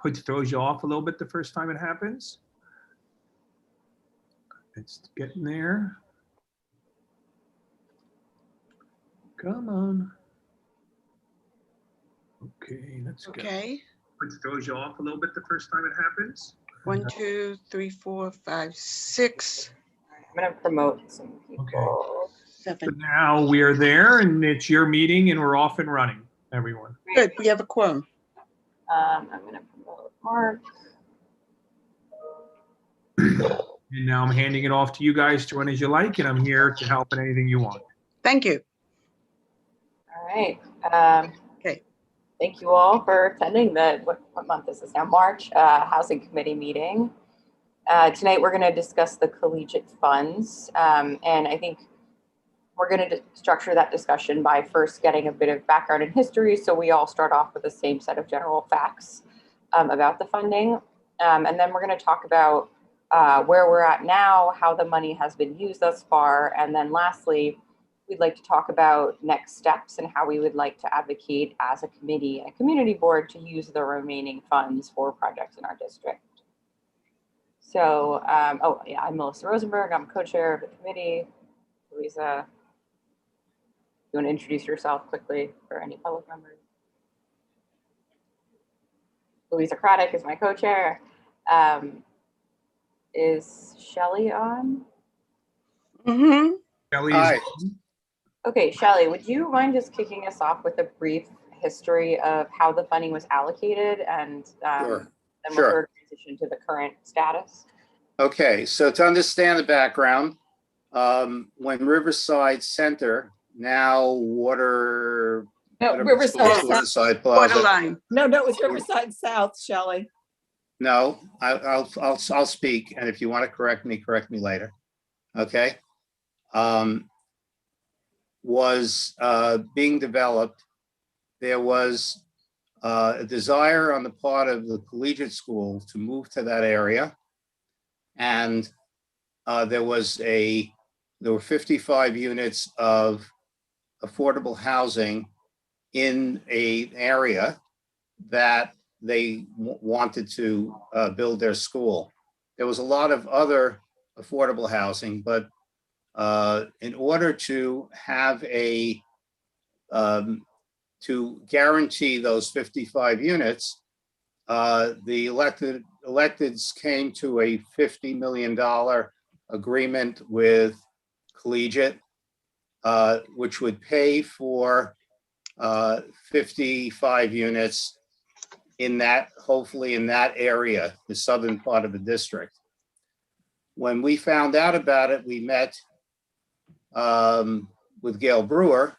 throws you off a little bit the first time it happens. It's getting there. Come on. Okay, let's go. Okay. It throws you off a little bit the first time it happens. 1, 2, 3, 4, 5, 6. I'm going to promote some people. Okay. 7. So now we are there, and it's your meeting, and we're off and running, everyone. Good. We have a quorum. I'm going to promote Mark. And now I'm handing it off to you guys to run as you like, and I'm here to help in anything you want. Thank you. All right. Okay. Thank you all for attending the, what month is this now? March Housing Committee meeting. Tonight we're going to discuss the collegiate funds, and I think we're going to structure that discussion by first getting a bit of background and history, so we all start off with the same set of general facts about the funding, and then we're going to talk about where we're at now, how the money has been used thus far, and then lastly, we'd like to talk about next steps and how we would like to advocate as a committee and a community board to use the remaining funds for projects in our district. So, oh yeah, I'm Melissa Rosenberg. I'm co-chair of the committee. Louisa, you want to introduce yourself quickly for any public members? Louisa Craddock is my co-chair. Is Shelley on? Mm-hmm. Kelly Hi. is Okay, Shelley, would you mind just kicking us off with a brief history of how the funding was allocated, and Sure. then we'll Sure. sort of transition to the current status? Okay, so to understand the background, when Riverside Center, now Water. No, whatever it's called, Riverside South. Riverside Plaza. Waterline. No, it was Riverside South, Shelley. No, I'll speak, and if you want to correct me later. Okay. Was being developed. There was a desire on the part of the collegiate school to move to that area. And there were 55 units of affordable housing in an area that they wanted to build their school. There was a lot of other affordable housing, but in order to have to guarantee those 55 units, the electeds came to a $50 million agreement with Collegiate, which would pay for 55 units hopefully in that area, the southern part of the district. When we found out about it, we met with Gail Brewer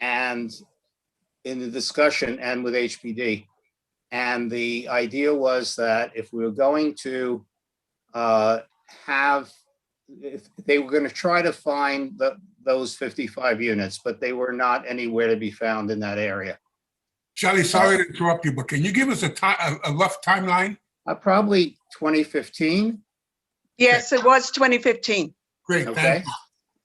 and in the discussion, and with HPD. And the idea was that if we were going to if they were going to try to find those 55 units, but they were not anywhere to be found in that area. Shelley, sorry to interrupt you, but can you give us a rough timeline? Probably 2015. Yes, it was 2015. Great, Okay. thank you.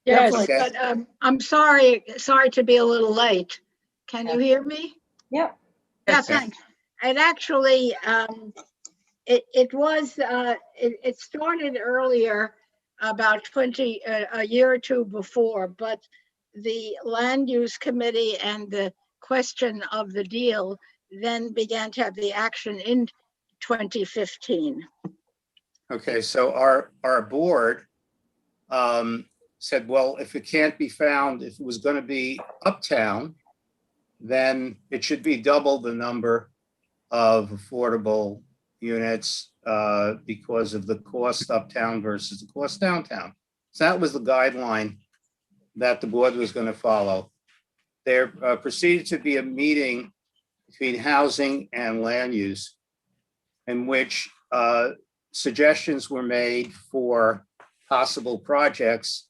Yes, Okay. but I'm sorry to be a little late. Can you hear me? Yep. Yeah, Yes. thanks. And actually, it started earlier, about a year or two before, but the land use committee and the question of the deal then began to have the action in 2015. Okay, so our board said, well, if it can't be found, if it was going to be uptown, then it should be double the number of affordable units because of the cost uptown versus the cost downtown. So that was the guideline that the board was going to follow. There proceeded to be a meeting between housing and land use in which suggestions were made for possible projects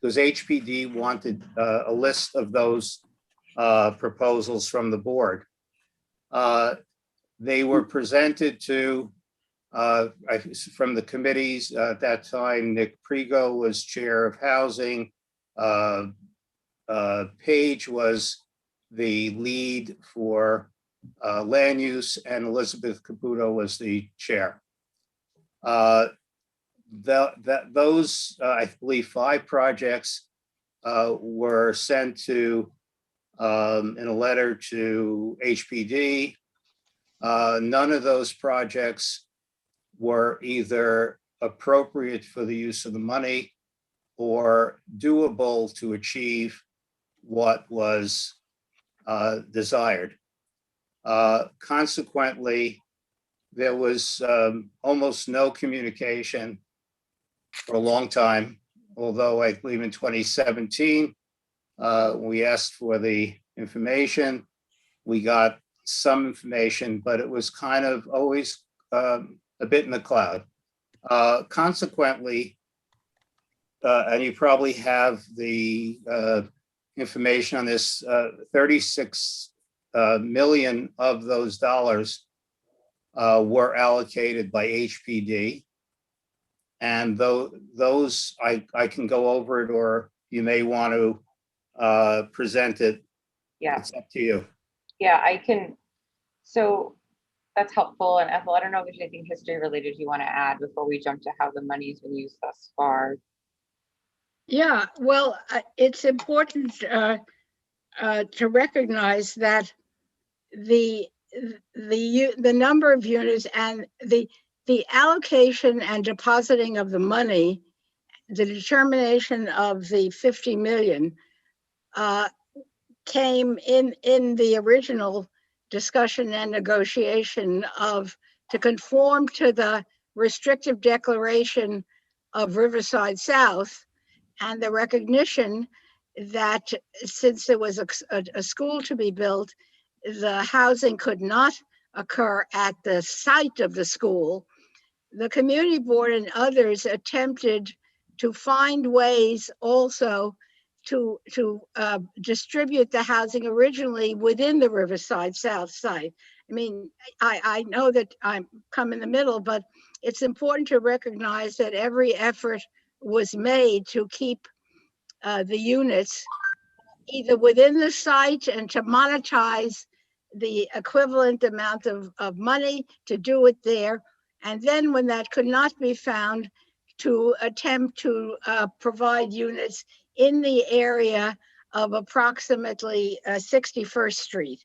because HPD wanted a list of those proposals from the board. They were presented to, from the committees at that time. Nick Prigo was chair of housing. Paige was the lead for land use, and Elizabeth Caputo was the chair. Those, I believe, 5 projects were sent to in a letter to HPD. None of those projects were either appropriate for the use of the money or doable to achieve what was desired. Consequently, there was almost no communication for a long time, although I believe in 2017, we asked for the information. We got some information, but it was kind of always a bit in the cloud. Consequently, and you probably have the information on this, 36 million of those dollars were allocated by HPD. And those, I can go over it, or you may want to present it. Yeah. It's up to you. Yeah, I can. So that's helpful. And Ethel, I don't know if there's anything history related you want to add before we jump to how the money's been used thus far. Yeah, well, it's important to recognize that the number of units and the allocation and depositing of the money, the determination of the 50 million came in the original discussion and negotiation to conform to the restrictive declaration of Riverside South, and the recognition that since there was a school to be built, the housing could not occur at the site of the school. The community board and others attempted to find ways also to distribute the housing originally within the Riverside South site. I mean, I know that I'm come in the middle, but it's important to recognize that every effort was made to keep the units either within the site and to monetize the equivalent amount of money to do it there. And then when that could not be found, to attempt to provide units in the area of approximately 61st Street.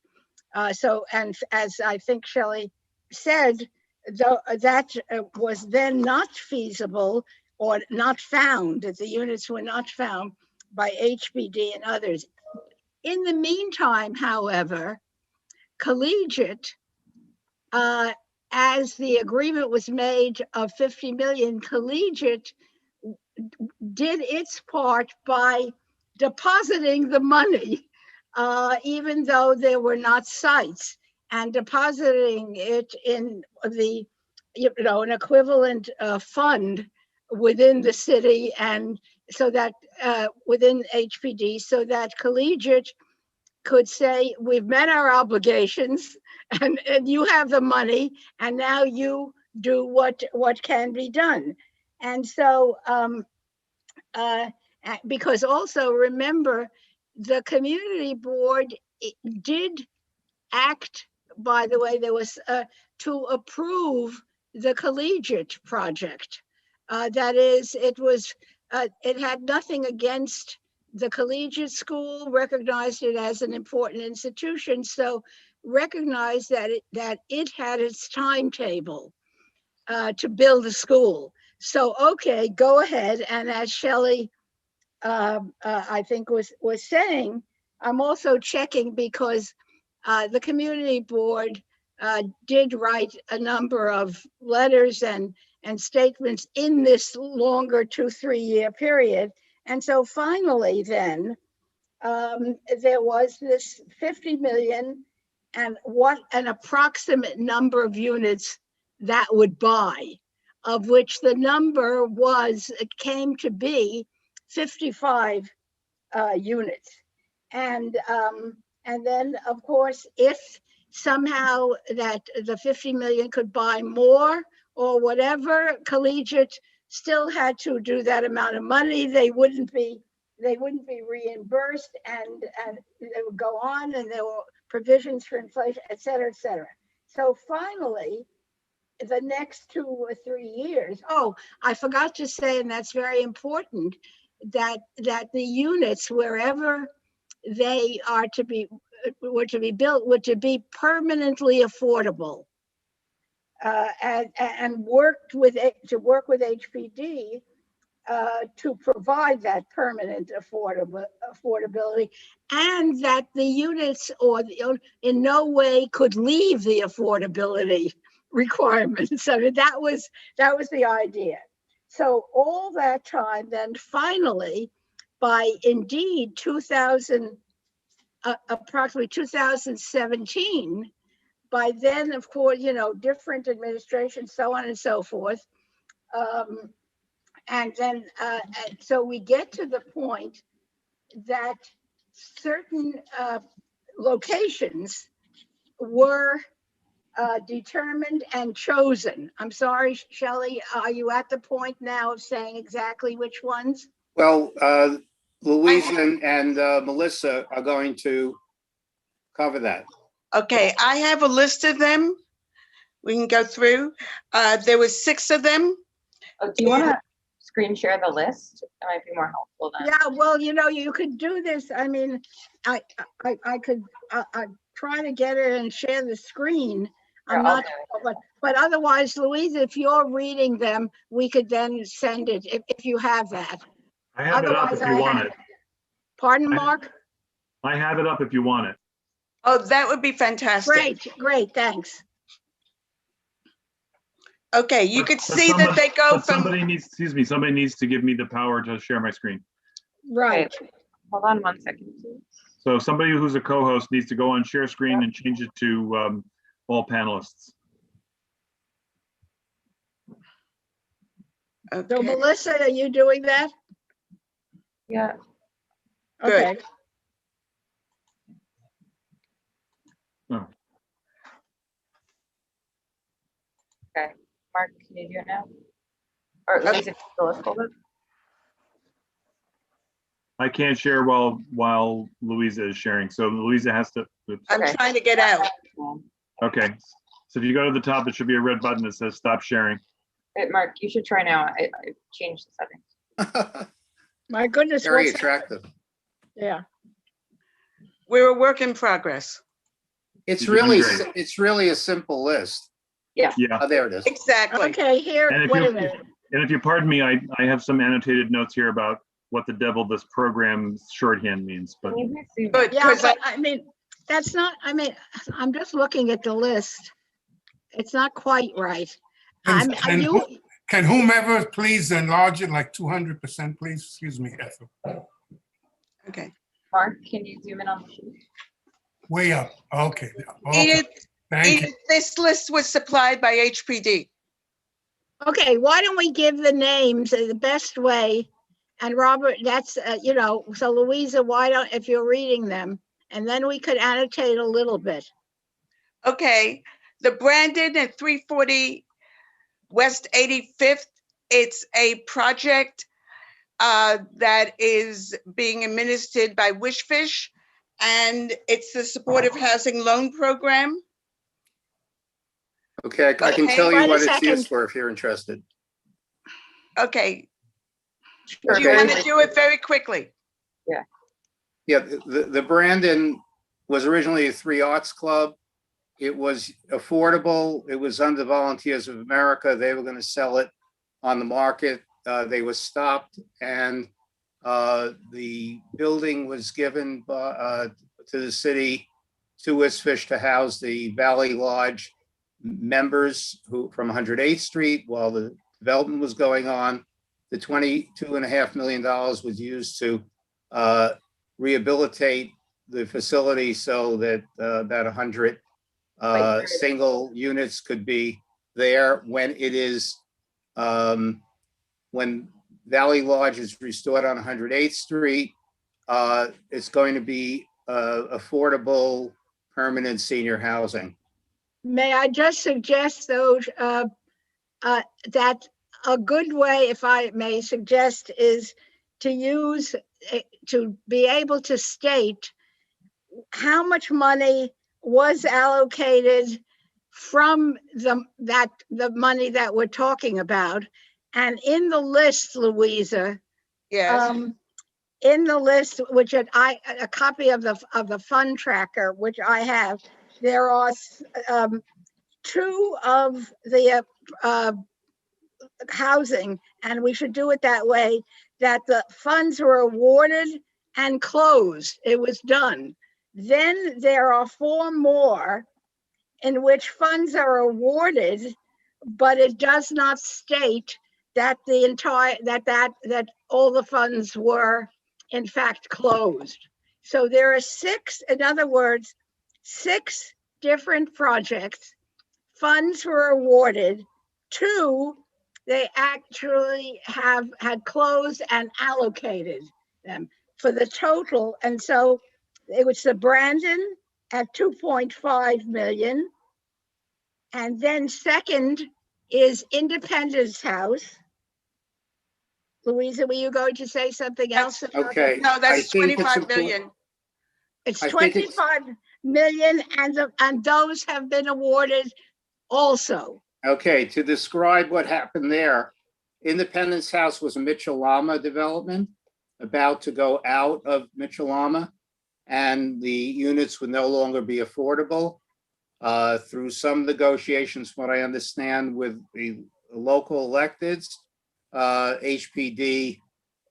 So, and as I think Shelley said, that was then not feasible or not found, that the units were not found by HPD and others. In the meantime, however, Collegiate, as the agreement was made of 50 million, Collegiate did its part by depositing the money, even though there were not sites, and depositing it in the, an equivalent fund within the city, and so that within HPD, so that Collegiate could say, we've met our obligations, and you have the money, and now you do what can be done. And so, because also remember, the community board did act, by the way, there was to approve the Collegiate project. That is, it had nothing against the Collegiate School, recognized it as an important institution, so recognized that it had its timetable to build a school. So, okay, go ahead. And as Shelley, I think was saying, I'm also checking because the community board did write a number of letters and statements in this longer 2-3 year period. And so finally then, there was this 50 million and what an approximate number of units that would buy, of which the number came to be 55 units. And then of course, if somehow that the 50 million could buy more or whatever, Collegiate still had to do that amount of money. They wouldn't be reimbursed, and they would go on, and there provisions for inflation, et cetera, et cetera. So finally, the next 2 or 3 years, oh, I forgot to say, and that's very important, that the units, wherever they are to be, were to be built, were to be permanently affordable. And work with HPD to provide that permanent affordability, and that the units in no way could leave the affordability requirements. I mean, that was the idea. So all that time, then finally, by indeed approximately 2017, by then, of course, different administrations, so on and so forth. And then, so we get to the point that certain locations were determined and chosen. I'm sorry, Shelley, are you at the point now of saying exactly which ones? Well, Louise and Melissa are going to cover that. Okay, I have a list of them. We can go through. There was 6 of them. Oh, do you want to screen share the list? That might be more helpful then. Yeah, well, you could do this. I mean, I could try to get it and share the screen. I'm not, but otherwise, Louise, if you're reading them, we could then send it if you have that. I have it up if you want it. Pardon, Mark? I have it up if you want it. Oh, that would be fantastic. Great, thanks. Okay, you could see that they go from. Somebody needs to give me the power to share my screen. Right. Okay. Hold on 1 second, please. So somebody who's a co-host needs to go on share screen and change it to all panelists. Okay. So Melissa, are you doing that? Yeah. Good. Okay. Oh. Okay. Mark, can you do it now? Or Louise, if you still hold it. I can't share while Louisa is sharing. So Louisa has to. I'm Okay. trying to get out. Okay. So if you go to the top, there should be a red button that says stop sharing. Mark, you should try now. I changed the settings. My goodness. Very what's- attractive. Yeah. We're a work in progress. It's You're doing really a simple list. Yeah. Oh, there it is. Exactly. Okay, here, And if wait a you- minute. And if you pardon me, I have some annotated notes here about what the devil this program shorthand means, but Can you please zoom in? Good, Yeah, because but I mean, that's not, I mean, I'm just looking at the list. It's not quite right. And- Are and you, Can whomever please enlarge it like 200%, please? Excuse me, Ethel. okay. Mark, can you zoom in on the sheet? Way up. Okay. Okay. Edith, Thank you. this list was supplied by HPD. okay, why don't we give the names the best way? And Robert, that's, so Louisa, why don't, if you're reading them, and then we could annotate a little bit. Okay, the Brandon at 340 West 85th, it's a project that is being administered by Wishfish, and it's the Supportive Housing Loan Program. Okay, I can Okay, tell you wait a what it's second. used for if you're interested. Okay, Sure. do you want to do it very quickly? Yeah, the Brandon was originally a 3 Arts Club. It was affordable. It was under Volunteers of America. They were going to sell it on the market. They were stopped, and the building was given to the city, to Wishfish, to house the Valley Lodge members who from 108th Street while the development was going on. The $22.5 million was used to rehabilitate the facility so that about 100 single units could be there when it is when Valley Lodge is restored on 108th Street. It's going to be affordable, permanent senior housing. May I just suggest though, that a good way, if I may suggest, is to use, to be able to state how much money was allocated from the money that we're talking about. And in the list, Louisa, Yes, in the list, which a copy of the fund tracker, which I have, there are two of the housing, and we should do it that way, that the funds were awarded and closed. It was done. Then there are four more in which funds are awarded, but it does not state that the entire, that all the funds were in fact closed. So there are six, in other words, six different projects. Funds were awarded. Two, they actually had closed and allocated them for the total. And so it was the Brandon at 2.5 million. And then second is Independence House. Louisa, were you going to say something else? Okay. no, I that's think it's 25 important- million. It's I think it's- 25 million, and those have been awarded also. Okay, to describe what happened there, Independence House was a Mitchell-Lama development about to go out of Mitchell-Lama, and the units would no longer be affordable. Through some negotiations, from what I understand, with the local electeds, HPD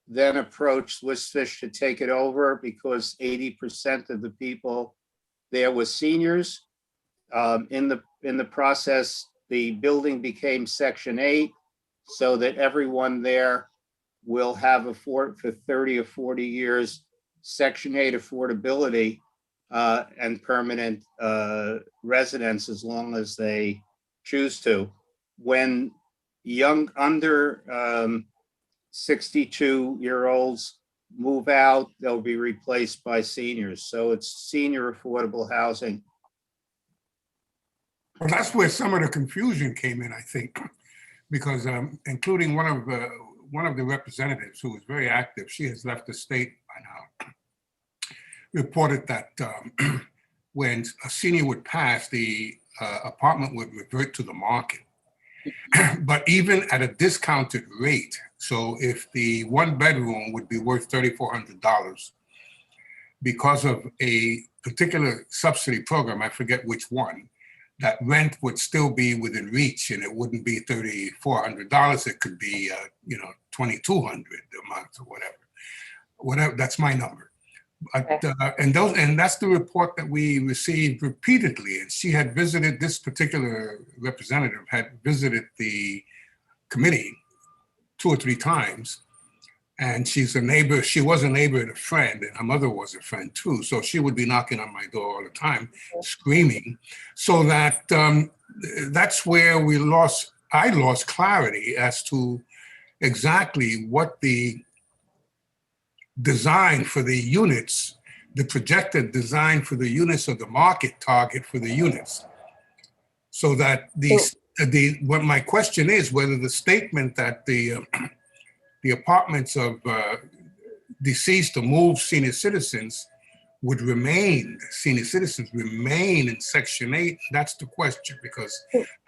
then approached Swissfish to take it over because 80% of the people there were seniors. In the process, the building became Section 8, so that everyone there will have for 30 or 40 years, Section 8 affordability and permanent residence as long as they choose to. When young under 62-year-olds move out, they'll be replaced by seniors. So it's senior affordable housing. Well, that's where some of the confusion came in, I think, because including one of the representatives who was very active, she has left the state by now, reported that when a senior would pass, the apartment would revert to the market. But even at a discounted rate, so if the one bedroom would be worth $3,400, because of a particular subsidy program, I forget which one, that rent would still be within reach, and it wouldn't be $3,400. It could be, $2,200 a month or whatever. That's my number. But, and that's the report that we received repeatedly. And she had visited, this particular representative had visited the committee 2 or 3 times. And she's a neighbor. She was a neighbor and a friend, and her mother was a friend too. So she would be knocking on my door all the time, screaming. So that that's where I lost clarity as to exactly what the design for the units, the projected design for the units, or the market target for the units. So that what my question is, whether the statement that the apartments of deceased or moved senior citizens would remain, senior citizens remain in Section 8, that's the question, because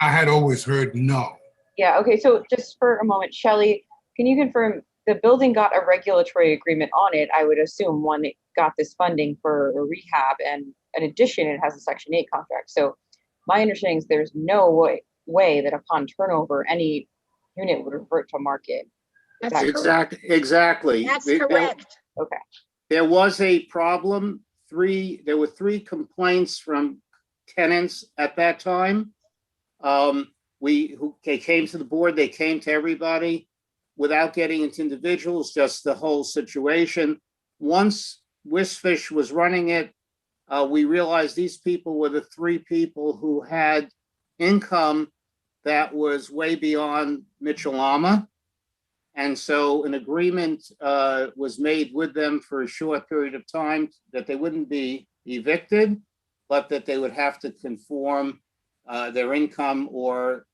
I had always heard no. Yeah, okay, so just for a moment, Shelley, can you confirm the building got a regulatory agreement on it? I would assume one that got this funding for a rehab, and in addition, it has a Section 8 contract. So my understanding is there's no way that upon turnover, any unit would revert to market. Exactly. That's correct. Okay. There was a problem. There were 3 complaints from tenants at that time. They came to the board, they came to everybody without getting into individuals, just the whole situation. Once Swissfish was running it, we realized these people were the 3 people who had income that was way beyond Mitchell-Lama. And so an agreement was made with them for a short period of time that they wouldn't be evicted, but that they would have to conform their income or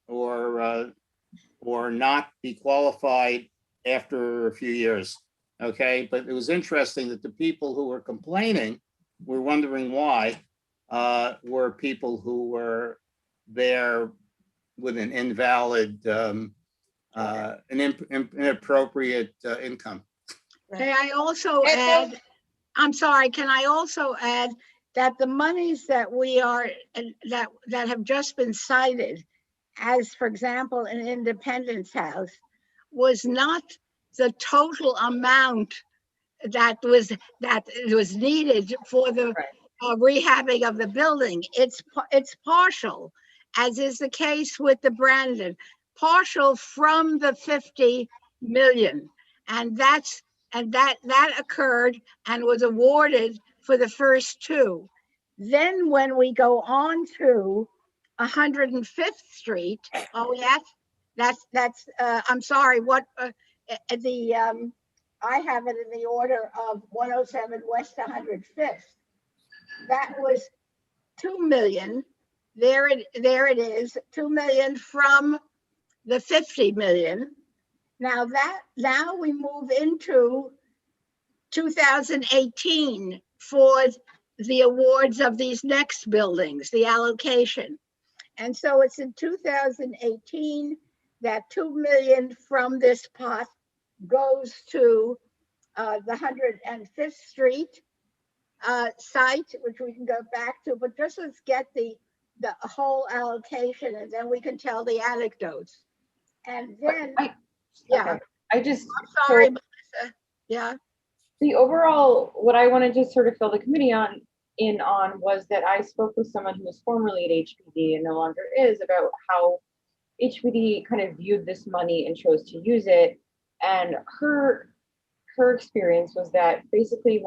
not be qualified after a few years. Okay, but it was interesting that the people who were complaining were wondering why. were people who were there with an invalid, inappropriate income. May I also And add, I'm sorry, can I also add that the monies that we are, that have just been cited, as for example, in Independence House, was not the total amount that was needed for the rehabbing of the building. It's partial, as is the case with the Brandon, partial from the 50 million. And that occurred and was awarded for the first two. Then when we go on to 105th Street, oh yes, I'm sorry, what I have it in the order of 107 West 105th. That was 2 million. There it is, 2 million from the 50 million. Now we move into 2018 for the awards of these next buildings, the allocation. And so it's in 2018 that 2 million from this pot goes to the 105th Street site, which we can go back to, but just let's get the whole allocation and then we can tell the anecdotes. And then, yeah, I just, I'm sorry, Melissa. Yeah. the overall, what I wanted to sort of fill the committee in on was that I spoke with someone who was formerly at HPD and no longer is, about how HPD kind of viewed this money and chose to use it. And her experience was that basically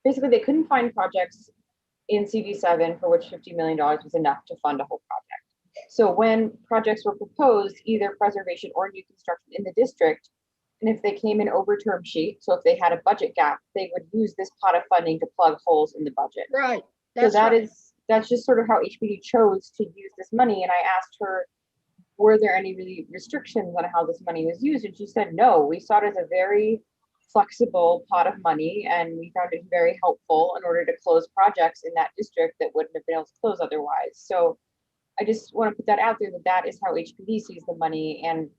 they couldn't find projects in CB7 for which $50 million was enough to fund a whole project. So when projects were proposed, either preservation or new construction in the district, and if they came in over term sheet, so if they had a budget gap, they would use this pot of funding to plug holes in the budget. Right. So that's just sort of how HPD chose to use this money. And I asked her, were there any really restrictions on how this money was used? And she said, no, we saw it as a very flexible pot of money, and we found it very helpful in order to close projects in that district that wouldn't have been able to close otherwise. So I just want to put that out there, that is how HPD sees the money. And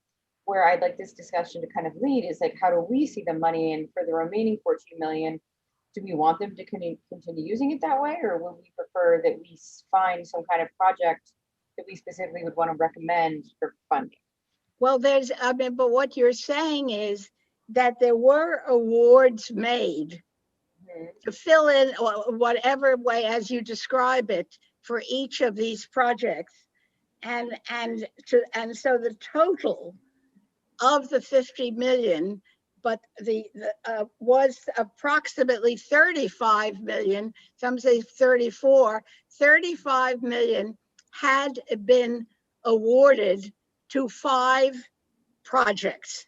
where I'd like this discussion to kind of lead is like, how do we see the money? And for the remaining 14 million, do we want them to continue using it that way? Or would we prefer that we find some kind of project that we specifically would want to recommend for funding? Well, but what you're saying is that there were awards made to fill in or whatever way, as you describe it, for each of these projects. And so the total of the 50 million, but was approximately 35 million, some say 34 million had been awarded to 5 projects.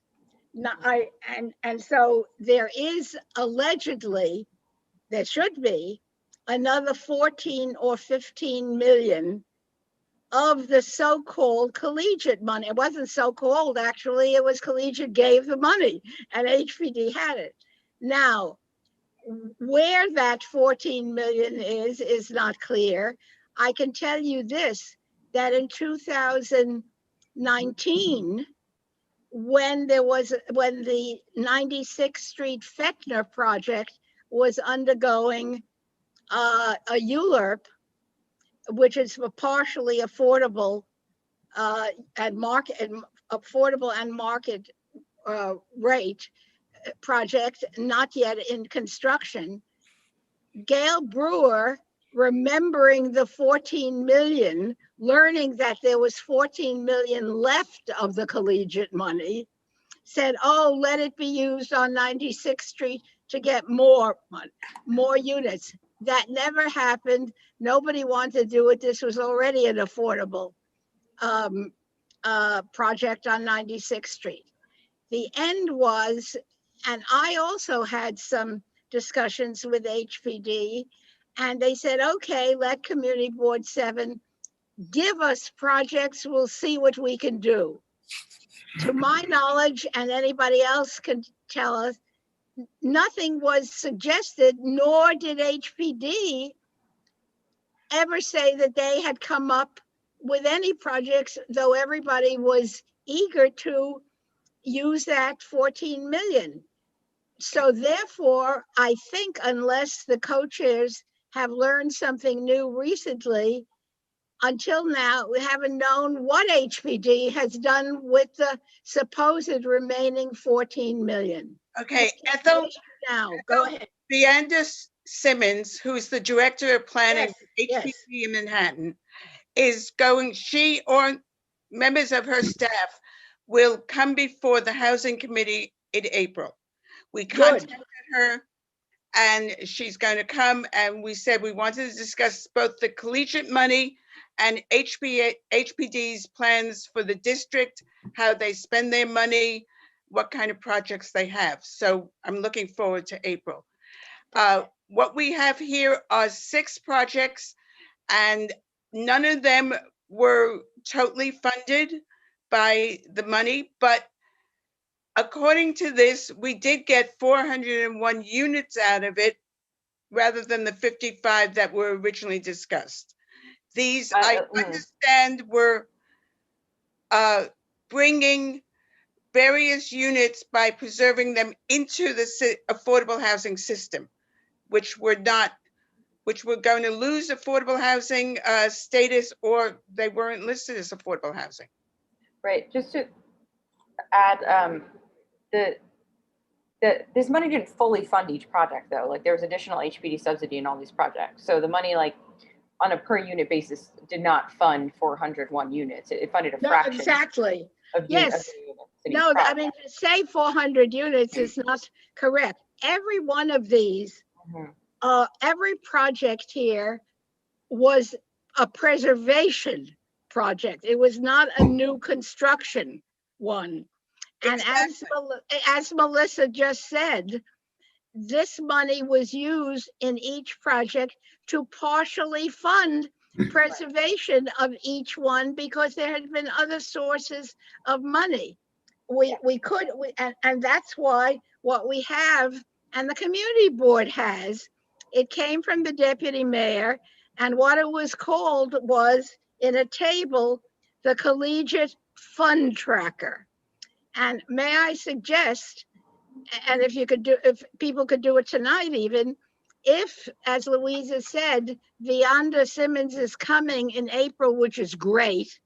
And so there is allegedly, there should be another 14 or 15 million of the so-called collegiate money. It wasn't so-called, actually, it was collegiate gave the money and HPD had it. Now, where that 14 million is not clear. I can tell you this, that in 2019, when the 96th Street Fechner project was undergoing a ULURP, which is a partially affordable and market rate project, not yet in construction. Gail Brewer, remembering the 14 million, learning that there was 14 million left of the collegiate money, said, oh, let it be used on 96th Street to get more units. That never happened. Nobody wanted to do it. This was already an affordable project on 96th Street. The end was, and I also had some discussions with HPD, and they said, okay, let Community Board 7 give us projects, we'll see what we can do. To my knowledge, and anybody else can tell us, nothing was suggested, nor did HPD ever say that they had come up with any projects, though everybody was eager to use that 14 million. So therefore, I think unless the co-chairs have learned something new recently, until now, we haven't known what HPD has done with the supposed remaining 14 million. Okay, Ethel, Now, go ahead. Leander Simmons, who's the director of planning Yes, HPD yes. in Manhattan, is going, she or members of her staff will come before the Housing Committee in April. We Good. contacted her and she's going to come, and we said we wanted to discuss both the collegiate money and HPD's plans for the district, how they spend their money, what kind of projects they have. So I'm looking forward to April. What we have here are 6 projects, and none of them were totally funded by the money, but according to this, we did get 401 units out of it rather than the 55 that were originally discussed. These, I understand, were bringing various units by preserving them into the affordable housing system, which were going to lose affordable housing status, or they weren't listed as affordable housing. Right, just to add, this money didn't fully fund each project though. Like there was additional HPD subsidy in all these projects. So the money, like on a per unit basis, did not fund 401 units. It funded a No, fraction. exactly. Of Yes. Of the units in No, each I project. mean, to say 400 units is not correct. Every one of these, every project here was a preservation project. It was not a new construction one. And as Melissa just said, this money was used in each project to partially fund preservation of each one because there had been other sources of money. And that's why what we have, and the community board has, it came from the deputy mayor, and what it was called was, in a table, the collegiate fund tracker. And may I suggest, and if people could do it tonight even, if, as Louisa said, Leander Simmons is coming in April, which is great,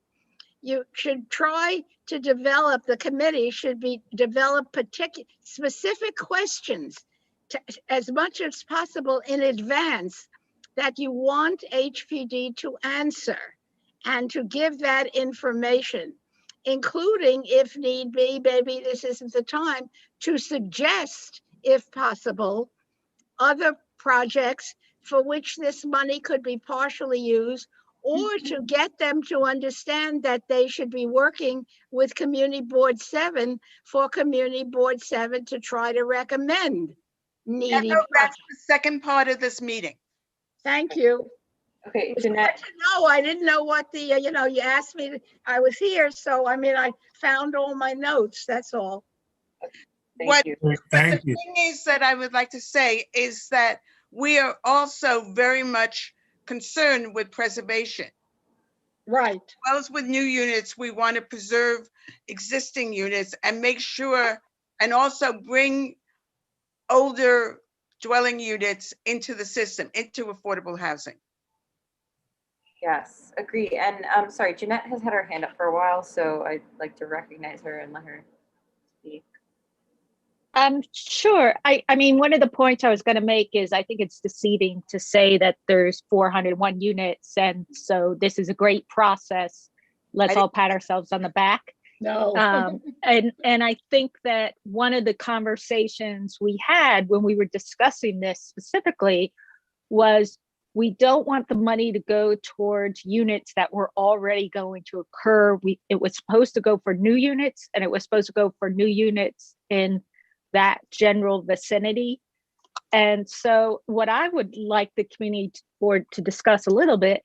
you should try to develop, the committee should develop specific questions as much as possible in advance that you want HPD to answer and to give that information, including, if need be, maybe this isn't the time, to suggest, if possible, other projects for which this money could be partially used, or to get them to understand that they should be working with Community Board 7 for Community Board 7 to try to recommend needy That's projects. the second part of this meeting. Thank you. Okay, It's Jeanette. good to know. I didn't know what the, you asked me, I was here, so I mean, I found all my notes, that's all. Thank you. Thank you. The thing is that I would like to say is that we are also very much concerned with preservation. Right. As well as with new units, we want to preserve existing units and make sure, and also bring older dwelling units into the system, into affordable housing. Yes, agree. And sorry, Jeanette has had her hand up for a while, so I'd like to recognize her and let her speak. Sure. I mean, one of the points I was going to make is I think it's deceiving to say that there's 401 units, and so this is a great process. Let's all pat ourselves on the back. No. And I think that one of the conversations we had when we were discussing this specifically was, we don't want the money to go towards units that were already going to occur. It was supposed to go for new units, and it was supposed to go for new units in that general vicinity. And so what I would like the community board to discuss a little bit,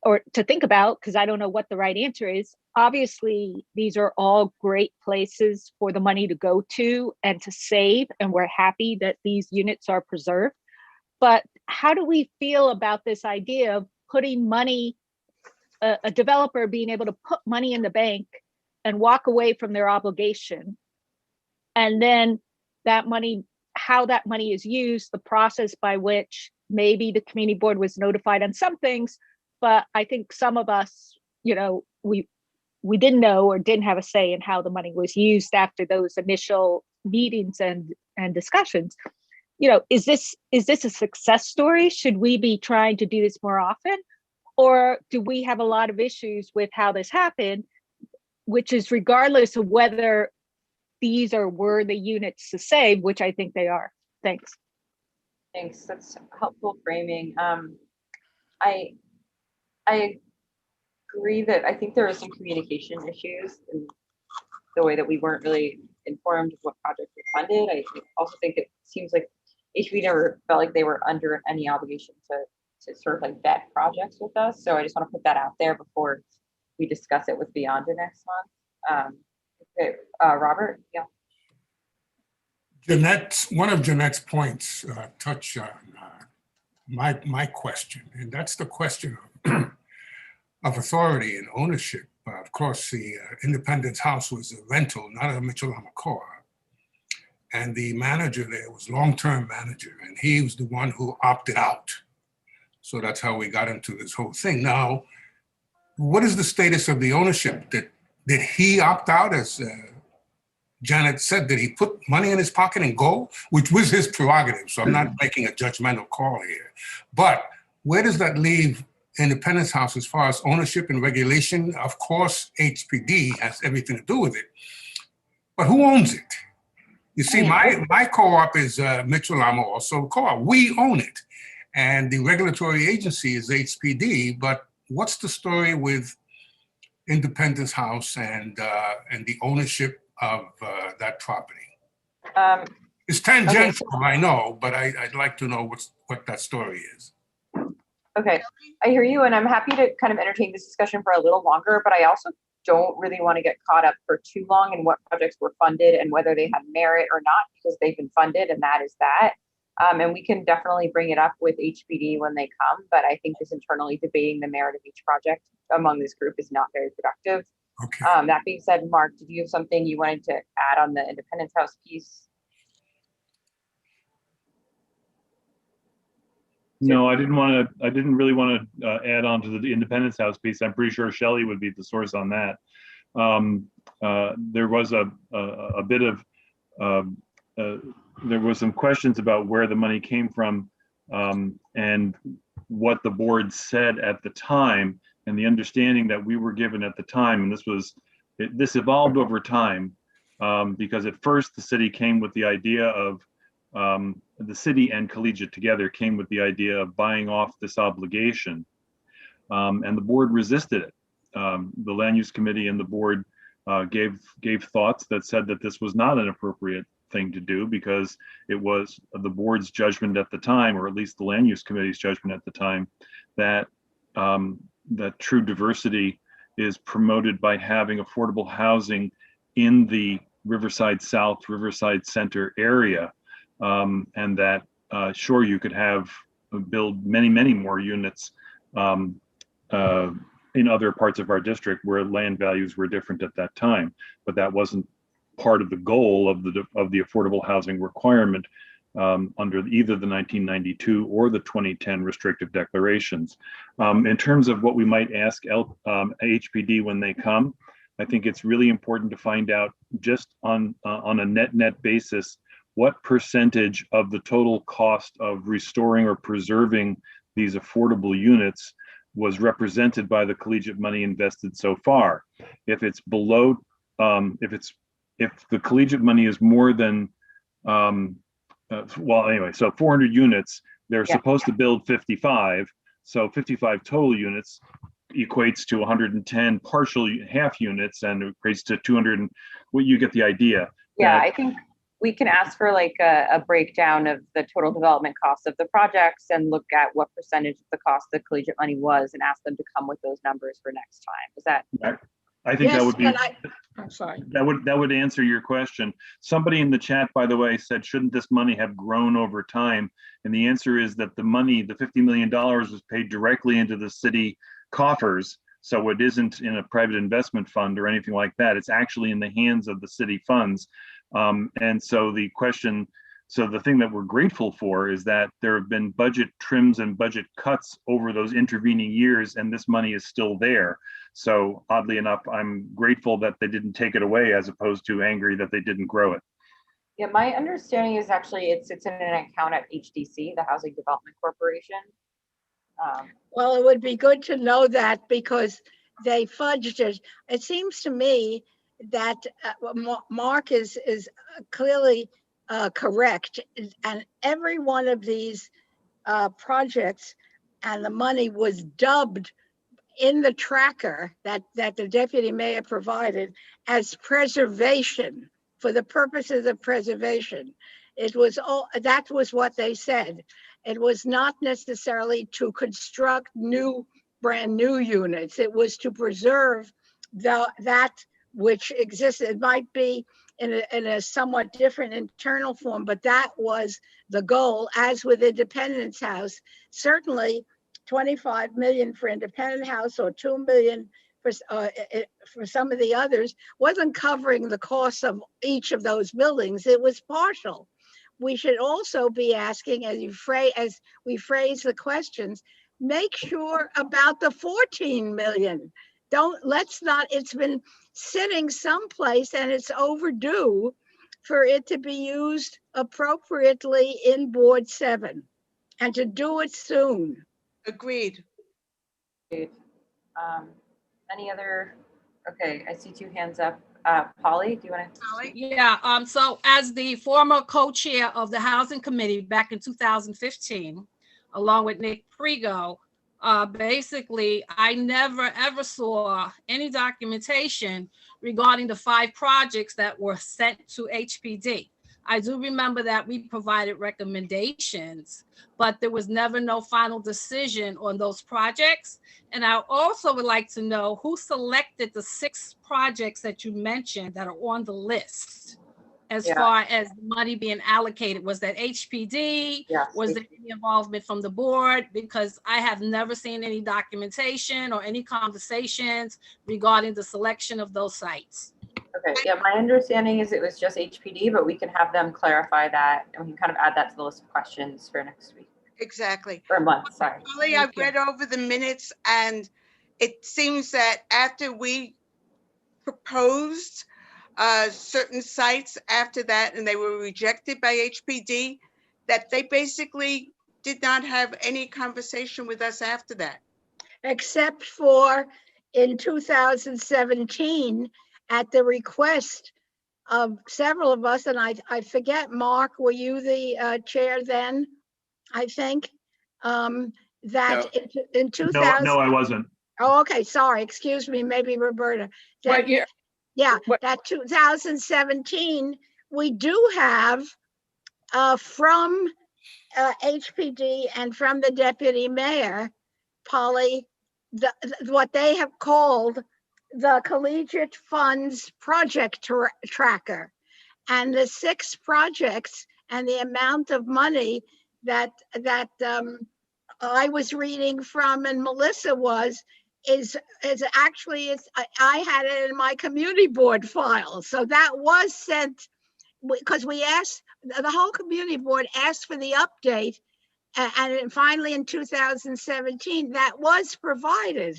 or to think about, because I don't know what the right answer is. Obviously, these are all great places for the money to go to and to save, and we're happy that these units are preserved. But how do we feel about this idea of putting money, a developer being able to put money in the bank and walk away from their obligation. And then that money, how that money is used, the process by which maybe the community board was notified on some things, but I think some of us, you know, we didn't know or didn't have a say in how the money was used after those initial meetings and discussions. You know, is this a success story? Should we be trying to do this more often? Or do we have a lot of issues with how this happened, which is regardless of whether these were the units to save, which I think they are. Thanks. Thanks. That's helpful framing. I agree that I think there are some communication issues in the way that we weren't really informed of what projects were funded. I also think it seems like HB never felt like they were under any obligation to sort of like vet projects with us. So I just want to put that out there before we discuss it with Beyond next month. Okay, Robert, yeah. One of Jeanette's points touch on my question, and that's the question of, of authority and ownership. Of course, the Independence House was a rental, not a Mitchell-Lama co-op. And the manager there was long-term manager, and he was the one who opted out. So that's how we got into this whole thing. Now, what is the status of the ownership? Did he opt out, as Janet said? Did he put money in his pocket and go? Which was his prerogative, so I'm not making a judgmental call here. But where does that leave Independence House as far as ownership and regulation? Of course, HPD has everything to do with it. But who owns it? You see, my co-op is Mitchell-Lama also co-op. We own it. And the regulatory agency is HPD, but what's the story with Independence House and the ownership of that property? It's tangential, okay. I know, but I'd like to know what that story is. Okay, I hear you, and I'm happy to kind of entertain this discussion for a little longer, but I also don't really want to get caught up for too long in what projects were funded and whether they had merit or not, because they've been funded, and that is that. And we can definitely bring it up with HPD when they come, but I think just internally debating the merit of each project among this group is not very productive. Okay. That being said, Mark, did you have something you wanted to add on the Independence House piece? No, I didn't really want to add on to the Independence House piece. I'm pretty sure Shelley would be the source on that. There was a bit of, there was some questions about where the money came from and what the board said at the time, and the understanding that we were given at the time. And this evolved over time because at first the city came with the idea of, the city and Collegiate together came with the idea of buying off this obligation, and the board resisted it. The Land Use Committee and the board gave thoughts that said that this was not an appropriate thing to do because it was the board's judgment at the time, or at least the Land Use Committee's judgment at the time, that that true diversity is promoted by having affordable housing in the Riverside South, Riverside Center area. And that sure, you could build many more units in other parts of our district where land values were different at that time, but that wasn't part of the goal of the affordable housing requirement under either the 1992 or the 2010 restrictive declarations. In terms of what we might ask HPD when they come, I think it's really important to find out just on a net basis what percentage of the total cost of restoring or preserving these affordable units was represented by the collegiate money invested so far. If it's below, if the collegiate money is more than, well, anyway, so 400 units, they're supposed to build 55. So 55 total units equates to 110 partial half units, and it equates to 200. Well, you get the idea. Yeah, I think we can ask for like a breakdown of the total development costs of the projects and look at what percentage of the cost the collegiate money was and ask them to come with those numbers for next time. Is that? I think that would be. I'm sorry. That would answer your question. Somebody in the chat, by the way, said, shouldn't this money have grown over time? And the answer is that the money, the $50 million, was paid directly into the city coffers. So it isn't in a private investment fund or anything like that. It's actually in the hands of the city funds. And so the question, so the thing that we're grateful for is that there have been budget trims and budget cuts over those intervening years, and this money is still there. So oddly enough, I'm grateful that they didn't take it away as opposed to angry that they didn't grow it. Yeah, my understanding is actually it sits in an account at HDC, the Housing Development Corporation. Well, it would be good to know that because they fudged it. It seems to me that Mark is clearly correct, and every one of these projects and the money was dubbed in the tracker that the deputy mayor provided as preservation, for the purposes of preservation. It was all, that was what they said. It was not necessarily to construct brand new units. It was to preserve that which existed. It might be in a somewhat different internal form, but that was the goal. As with Independence House, certainly 25 million for Independence House or 2 million for some of the others wasn't covering the cost of each of those buildings. It was partial. We should also be asking, as we phrase the questions, make sure about the 14 million. Let's not, it's been sitting someplace and it's overdue for it to be used appropriately in Board 7 and to do it soon. Agreed. Any other, okay, I see two hands up. Polly, do you want to? Yeah, so as the former co-chair of the Housing Committee back in 2015, along with Nick Prigo, basically, I never ever saw any documentation regarding the 5 projects that were sent to HPD. I do remember that we provided recommendations, but there was never no final decision on those projects. And I also would like to know who selected the 6 projects that you mentioned that are on the list as far as money being allocated. Was that HPD? Yes. Was there any involvement from the board? Because I have never seen any documentation or any conversations regarding the selection of those sites. Okay, yeah, my understanding is it was just HPD, but we can have them clarify that and we can kind of add that to the list of questions for next week. Exactly. Or month, sorry. Polly, I've read over the minutes and it seems that after we proposed certain sites after that and they were rejected by HPD, that they basically did not have any conversation with us after that. Except for in 2017, at the request of several of us, and I forget, Mark, were you the chair then? I think that in 2000. No, I wasn't. Oh, okay, sorry, excuse me, maybe Roberta. What year? Yeah, that 2017, we do have from HPD and from the deputy mayor, Polly, what they have called the Collegiate Funds Project Tracker, and the 6 projects and the amount of money that I was reading from and Melissa is actually, I had it in my community board file. So that was sent because we asked, the whole community board asked for the update, and finally in 2017 that was provided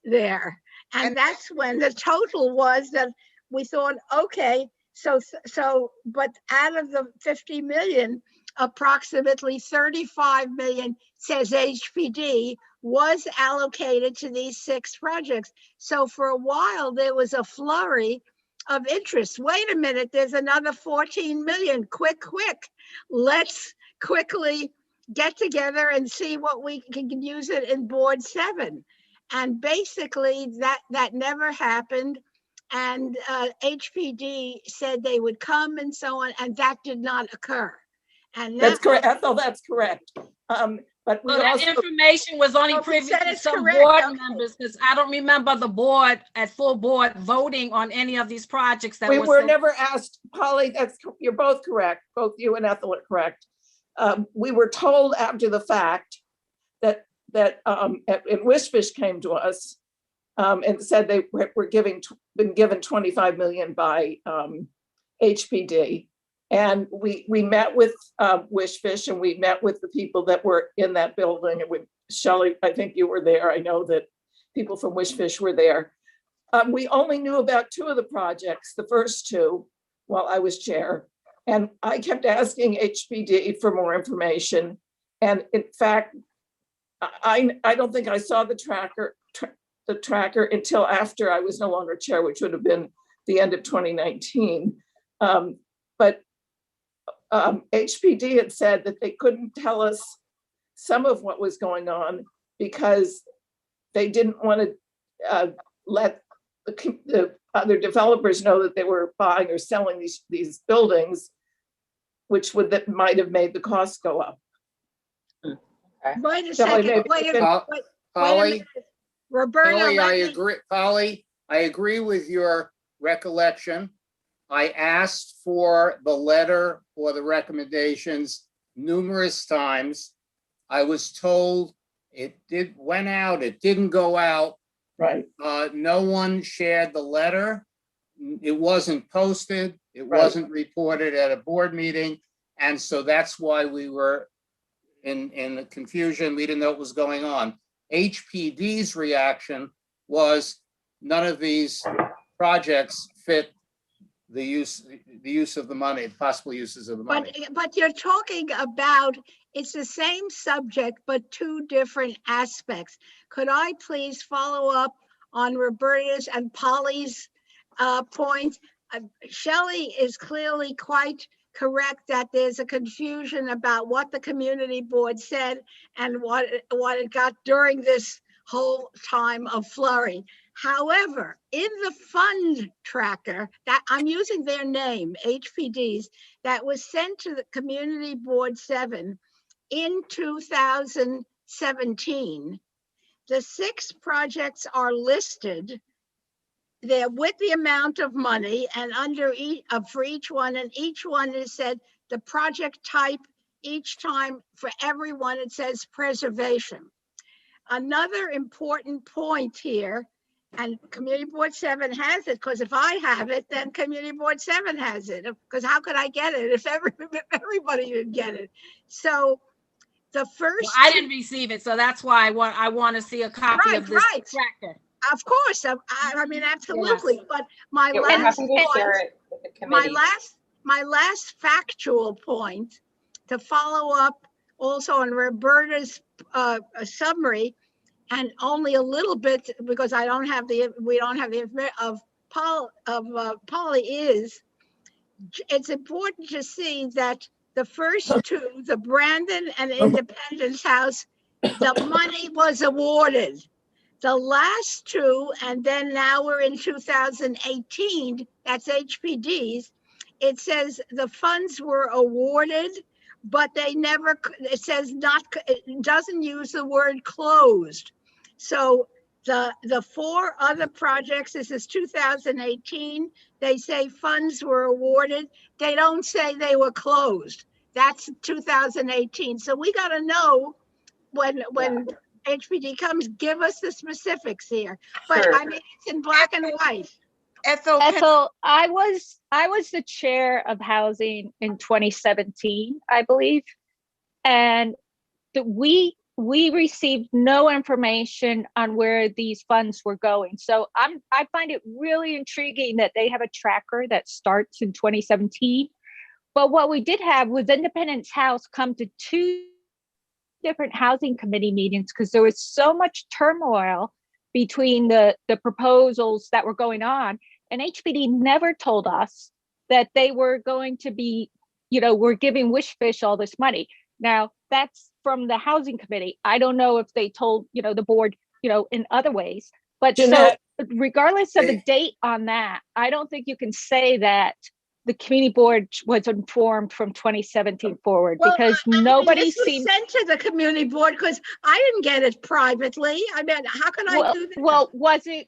there. And that's when the total was that we thought, okay, so, but out of the 50 million, approximately 35 million, says HPD, was allocated to these 6 projects. So for a while, there was a flurry of interest. Wait a minute, there's another 14 million, quick, let's quickly get together and see what we can use it in Board 7. And basically that never happened. And HPD said they would come and so on, and that did not occur. And that's correct, Ethel, that's correct. But we So that also, information was only Well, if you privy said to it's some correct, board okay. members, because I don't remember the board at full board voting on any of these projects that we was. were never asked, Polly, you're both correct, both you and Ethel are correct. We were told after the fact that and Wishfish came to us and said they were been given 25 million by HPD. And we met with Wishfish, and we met with the people that were in that building. And with Shelley, I think you were there. I know that people from Wishfish were there. We only knew about 2 of the projects, the first 2, while I was chair. And I kept asking HPD for more information. And in fact, I don't think I saw the tracker until after I was no longer chair, which would have been the end of 2019. But HPD had said that they couldn't tell us some of what was going on because they didn't want to let the other developers know that they were buying or selling these buildings, which might have made the cost go up. Wait a Shelley, second, maybe wait you a can- minute, wait a Polly, minute. Roberta, Polly, I let me, agree, Polly, I agree with your recollection. I asked for the letter or the recommendations numerous times. I was told went out, it didn't go out. Right. No one shared the letter. It wasn't posted. It Right. wasn't reported at a board meeting. And so that's why we were in confusion. We didn't know what was going on. HPD's reaction was none of these projects fit the use of the money, possible uses of the money. but you're talking about, it's the same subject, but 2 different aspects. Could I please follow up on Roberta's and Polly's point? Shelley is clearly quite correct that there's a confusion about what the community board said and what it got during this whole time of flurry. However, in the fund tracker, that I'm using their name, HPD's, that was sent to the Community Board 7 in 2017, the 6 projects are listed there with the amount of money and under for each one, and each one is said the project type. Each time for everyone it says preservation. Another important point here, and Community Board 7 has it, because if I have it, then Community Board 7 has it, because how could I get it if everybody would get it? So the first, Well, I didn't receive it, so that's why I want to see a copy of this tracker. Of course, I mean, absolutely. Yes. But my Yeah, we're last happy to share it with the my committee. last factual point to follow up also on Roberta's summary, and only a little bit because we don't have the information of Polly, is it's important to see that the first 2, the Brandon and Independence House, the money was awarded. The last 2, and then now we're in 2018, that's HPD's, it says the funds were awarded, but they never, it says not, it doesn't use the word closed. So the 4 other projects, this is 2018, they say funds were awarded. They don't say they were closed. That's 2018. So we got to know when HPD comes, give us the specifics here. But Sure. I mean, it's in black and white. Ethel, I was the chair of housing in 2017, I believe, and we received no information on where these funds were going. So I find it really intriguing that they have a tracker that starts in 2017. But what we did have was Independence House come to 2 different housing committee meetings because there was so much turmoil between the proposals that were going on, and HPD never told us that they were going to be, we're giving Wishfish all this money. Now that's from the housing committee. I don't know if they told, the board, in other ways, but Jeanette, so regardless of the date on that, I don't think you can say that the community board was informed from 2017 forward, Well, because I mean, nobody this was seems. sent to the community board because I didn't get it privately. I mean, how can I Well, do that? well, was it,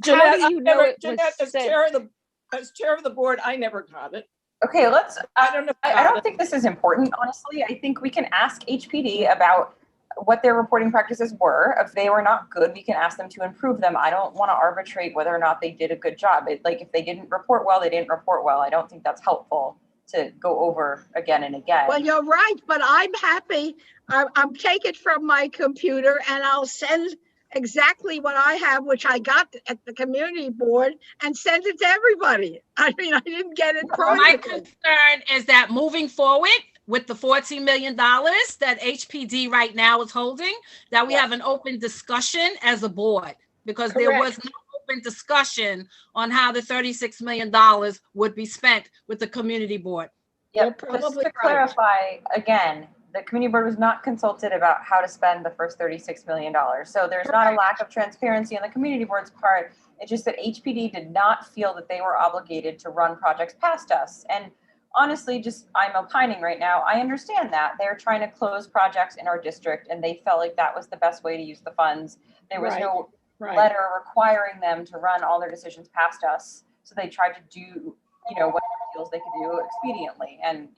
how Jeanette, do you know it was Jeanette, as sent? chair of the board, I never got it. Okay, let's, I don't know. I don't think this is important, honestly. I think we can ask HPD about what their reporting practices were. If they were not good, we can ask them to improve them. I don't want to arbitrate whether or not they did a good job. Like if they didn't report well, they didn't report well. I don't think that's helpful to go over again and again. Well, you're right, but I'm happy. I'm take it from my computer and I'll send exactly what I have, which I got at the community board, and send it to everybody. I mean, I didn't get it My privately. concern is that moving forward with the $14 million that HPD right now is holding, that we have an open discussion as a board, because there was no open discussion on how the $36 million would be spent with the community board. Yep, You're just probably to right. clarify, again, the community board was not consulted about how to spend the first $36 million. So there's not a lack of transparency on the community board's part. It's just that HPD did not feel that they were obligated to run projects past us. And honestly, just I'm opining right now, I understand that. They're trying to close projects in our district and they felt like that was the best way to use the funds. There was no letter requiring them to run all their decisions past us. So they tried to do, whatever deals they could do expediently. And,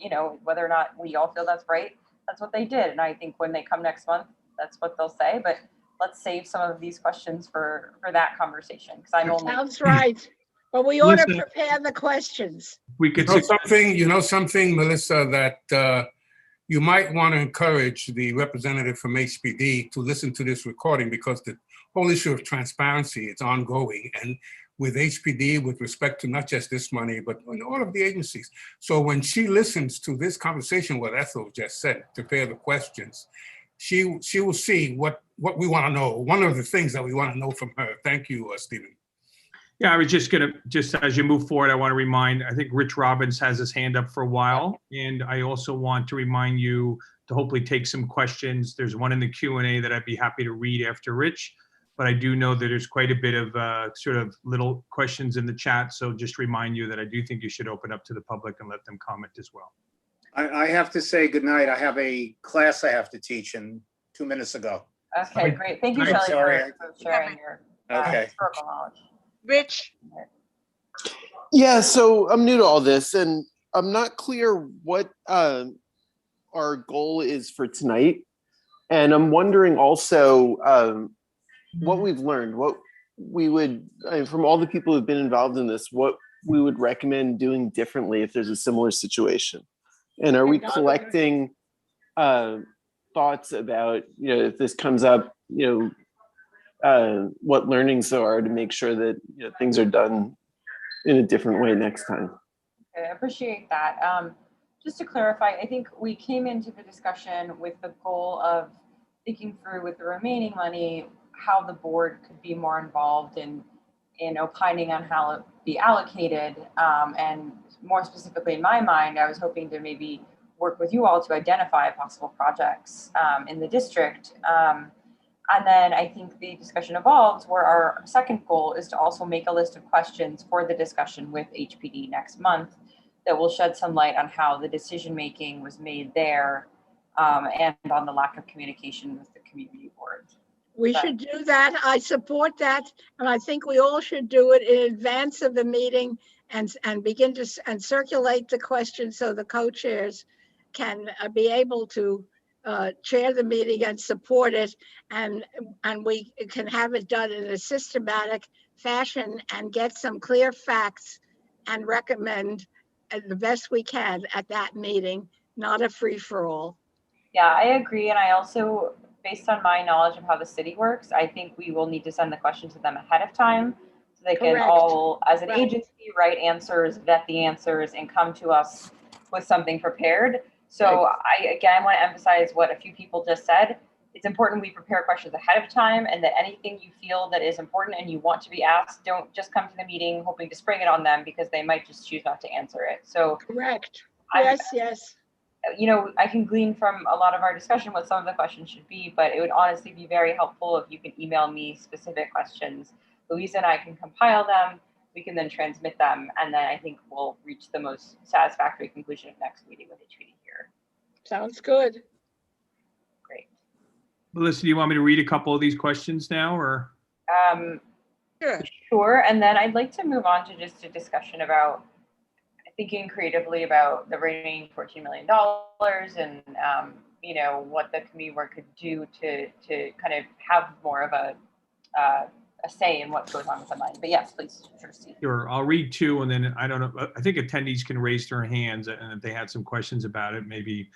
whether or not we all feel that's right, that's what they did. And I think when they come next month, that's what they'll say. But let's save some of these questions for that conversation, because I'm only. Sounds right. But we ought to Listen, prepare the questions. We could, Something, Melissa, that you might want to encourage the representative from HPD to listen to this recording, because the whole issue of transparency is ongoing. And with HPD, with respect to not just this money, but all of the agencies. So when she listens to this conversation, what Ethel just said, to prepare the questions, she will see what we want to know. One of the things that we want to know from her. Thank you, Stephen. yeah, I was just as you move forward, I want to remind, I think Rich Robbins has his hand up for a while. And I also want to remind you to hopefully take some questions. There's one in the Q&A that I'd be happy to read after Rich. But I do know that there's quite a bit of sort of little questions in the chat. So just remind you that I do think you should open up to the public and let them comment as well. I have to say goodnight. I have a class I have to teach in 2 minutes ago. Okay, great. Thank you, I'm Shelley, sorry. for sharing your Okay. historical knowledge. Rich? Yeah, so I'm new to all this and I'm not clear what our goal is for tonight. And I'm wondering also what we've learned, what we would, from all the people who've been involved in this, what we would recommend doing differently if there's a similar situation. And are we collecting thoughts about, if this comes up, what learnings there are to make sure that things are done in a different way next time. Okay, I appreciate that. Just to clarify, I think we came into the discussion with the goal of thinking through with the remaining money, how the board could be more involved in opining on how it be allocated. And more specifically in my mind, I was hoping to maybe work with you all to identify possible projects in the district. And then I think the discussion evolved where our second goal is to also make a list of questions for the discussion with HPD next month that will shed some light on how the decision-making was made there and on the lack of communication with the community board. We should do that. I support that. And I think we all should do it in advance of the meeting and begin to circulate the questions so the co-chairs can be able to chair the meeting and support it. And we can have it done in a systematic fashion and get some clear facts and recommend the best we can at that meeting, not a free-for-all. Yeah, I agree. And I also, based on my knowledge of how the city works, I think we will need to send the question to them ahead of time so they can all, as an agency, write answers, vet the answers, and come to us with something prepared. So I, again, want to emphasize what a few people just said. It's important we prepare questions ahead of time, and that anything you feel that is important and you want to be asked, don't just come to the meeting hoping to spring it on them because they might just choose not to answer it. So correct. Yes. I can glean from a lot of our discussion what some of the questions should be, but it would honestly be very helpful if you could email me specific questions. Louisa and I can compile them, we can then transmit them, and then I think we'll reach the most satisfactory conclusion of next meeting with HPD here. Sounds good. Great. Melissa, do you want me to read a couple of these questions now, or? Sure. Sure, and then I'd like to move on to just a discussion about thinking creatively about the remaining $14 million and you know, what the community board could do to kind of have more of a say in what goes on with the money. But yes, please proceed. Sure, I'll read two, and then I don't know, I think attendees can raise their hands, and if they had some questions about it, maybe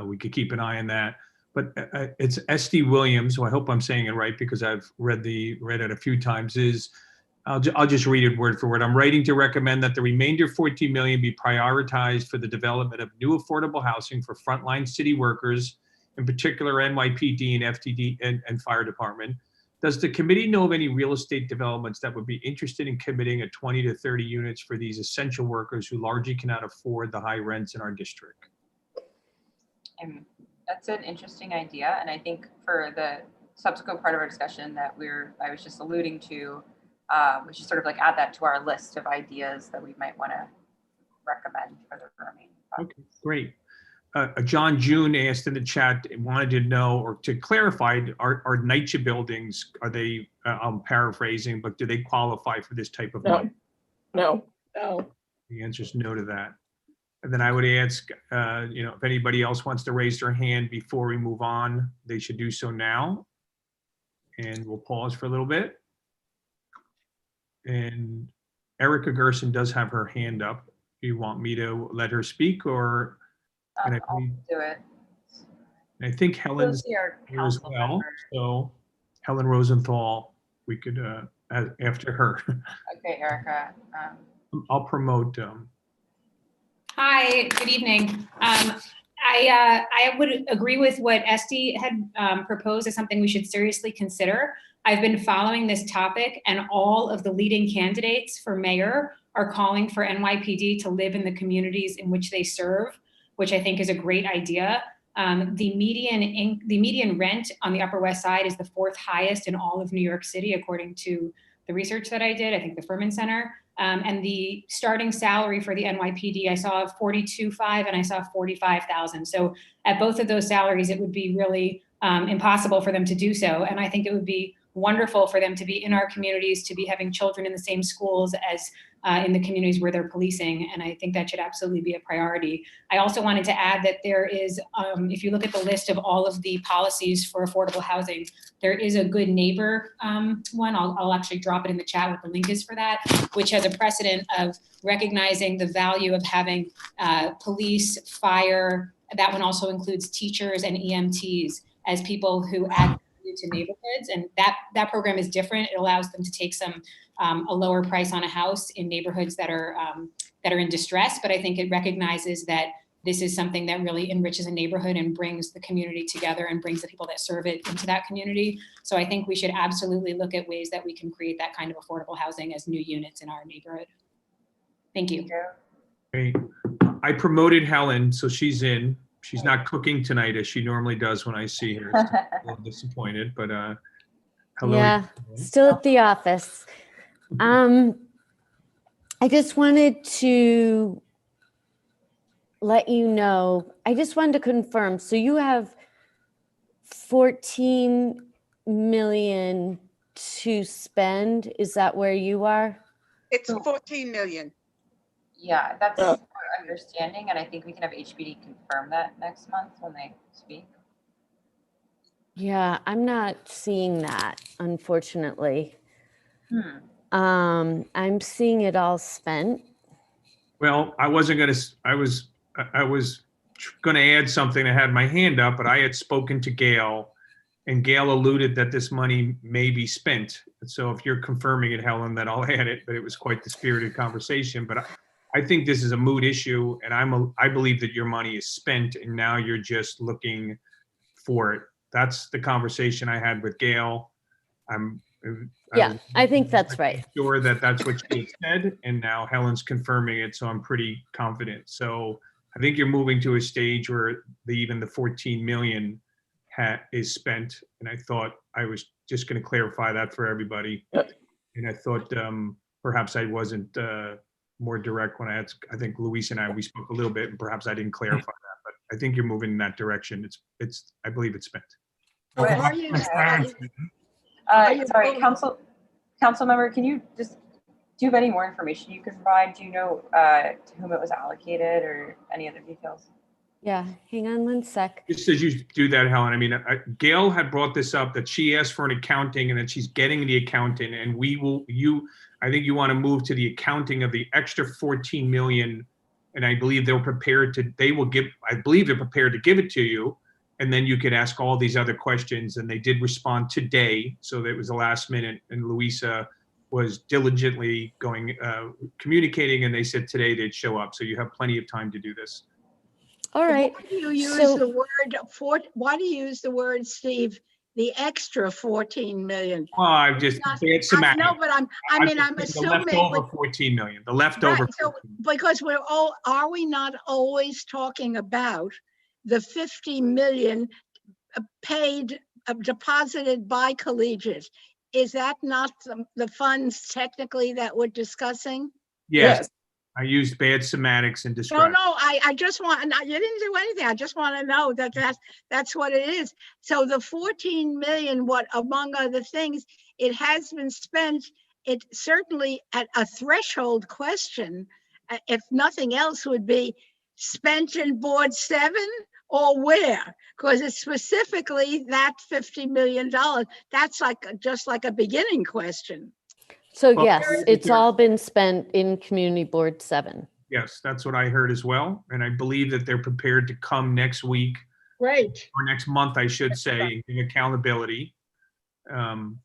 we could keep an eye on that. But it's SD Williams, so I hope I'm saying it right because I've read it a few times, I'll just read it word for word. I'm writing to recommend that the remainder 14 million be prioritized for the development of new affordable housing for frontline city workers, in particular NYPD and FTD and fire department. Does the committee know of any real estate developments that would be interested in committing a 20 to 30 units for these essential workers who largely cannot afford the high rents in our district? That's an interesting idea. And I think for the subsequent part of our discussion that I was just alluding to, we should sort of like add that to our list of ideas that we might want to recommend for the remaining. Okay, great. John June asked in the chat, wanted to know or to clarify, are NYCHA buildings, are they, I'm paraphrasing, but do they qualify for this type of money? No. The answer is no to that. And then I would ask, you know, if anybody else wants to raise their hand before we move on, they should do so now. And we'll pause for a little bit. And Erica Gerson does have her hand up. Do you want me to let her speak, or? And I'll do it. I think Helen's here as well. So Helen Rosenthal, we could, after her. Okay, Erica. I'll promote. Hi, good evening. I would agree with what Esty had proposed as something we should seriously consider. I've been following this topic, and all of the leading candidates for mayor are calling for NYPD to live in the communities in which they serve, which I think is a great idea. The median rent on the Upper West Side is the 4th highest in all of New York City, according to the research that I did, I think the Furman Center. And the starting salary for the NYPD, I saw 42.5 and I saw 45,000. So at both of those salaries, it would be really impossible for them to do so. And I think it would be wonderful for them to be in our communities, to be having children in the same schools as in the communities where they're policing. And I think that should absolutely be a priority. I also wanted to add that there is, if you look at the list of all of the policies for affordable housing, there is a good neighbor one. I'll actually drop it in the chat what the link is for that, which has a precedent of recognizing the value of having police, fire. That one also includes teachers and EMTs as people who add to neighborhoods, and that program is different. It allows them to take a lower price on a house in neighborhoods that are in distress. But I think it recognizes that this is something that really enriches a neighborhood and brings the community together and brings the people that serve it into that community. So I think we should absolutely look at ways that we can create that kind of affordable housing as new units in our neighborhood. Thank you. Great. I promoted Helen, so she's in. She's not cooking tonight as she normally does when I see her. So I'm a little disappointed, but hello. Yeah, still at the office. I just wanted to let you know, I just wanted to confirm. So you have 14 million to spend. Is that where you are? It's 14 million. Yeah, that's our understanding, and I think we can have HPD confirm that next month when they speak. Yeah, I'm not seeing that, unfortunately. I'm seeing it all spent. Well, I was gonna add something. I had my hand up, but I had spoken to Gail, and Gail alluded that this money may be spent. So if you're confirming it, Helen, then I'll add it, but it was quite the spirited conversation. But I think this is a moot issue, and I believe that your money is spent, and now you're just looking for it. That's the conversation I had with Gail. I think that's right. Sure that that's what she had said, and now Helen's confirming it, so I'm pretty confident. So I think you're moving to a stage where even the 14 million is spent, and I thought I was just going to clarify that for everybody. And I thought perhaps I wasn't more direct when I think Luis and we spoke a little bit, and perhaps I didn't clarify that, but I think you're moving in that direction. I believe it's spent. So Are about you- transparency, Sorry, council member, can you just, do you have any more information you can provide? Do you know to whom it was allocated or any other details? Yeah, hang on one sec. Just as you do that, Helen, I mean, Gail had brought this up, that she asked for an accounting and that she's getting the accountant, and I think you want to move to the accounting of the extra 14 million. And I believe I believe they're prepared to give it to you. And then you could ask all these other questions, and they did respond today. So that was the last minute, and Louisa was diligently communicating, and they said today they'd show up. So you have plenty of time to do this. All right. Why do you use So- the word why do you use the word, Steve, the extra 14 million? Well, I've just, it's semantic. No, but I'm The assuming. leftover 14 million, the leftover. Right, so, because are we not always talking about the 50 million paid, deposited by Collegiate? Is that not the funds technically that we're discussing? Yes, I used bad semantics and No, described. I just want, you didn't do anything. I just want to know that's what it is. So the 14 million, what, among other things, it has been spent. It certainly at a threshold question, if nothing else, would be spent in Board 7 or where? Because it's specifically that $50 million. That's just like a beginning question. So Well, yes, there- it's all been spent in Community Board 7. Yes, that's what I heard as well. And I believe that they're prepared to come next week, Great. or next month, I should say, in accountability. And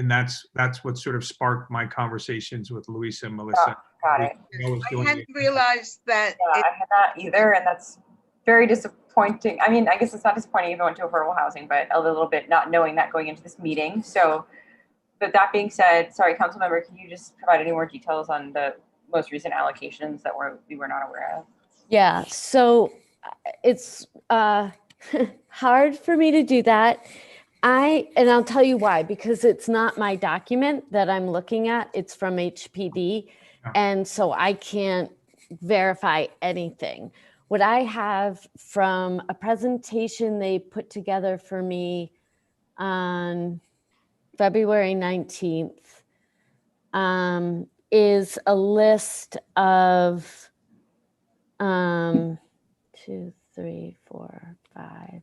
that's what sort of sparked my conversations with Louisa and Melissa. Got it. I hadn't realized that. Yeah, I had not either, and that's very disappointing. I mean, I guess it's not disappointing if you went to affordable housing, but a little bit not knowing that going into this meeting. So, but that being said, sorry, council member, can you just provide any more details on the most recent allocations that we were not aware of? Yeah, so it's hard for me to do that. And I'll tell you why, because it's not my document that I'm looking at. It's from HPD. And so I can't verify anything. What I have from a presentation they put together for me on February 19th is a list of 2, 3, 4, 5,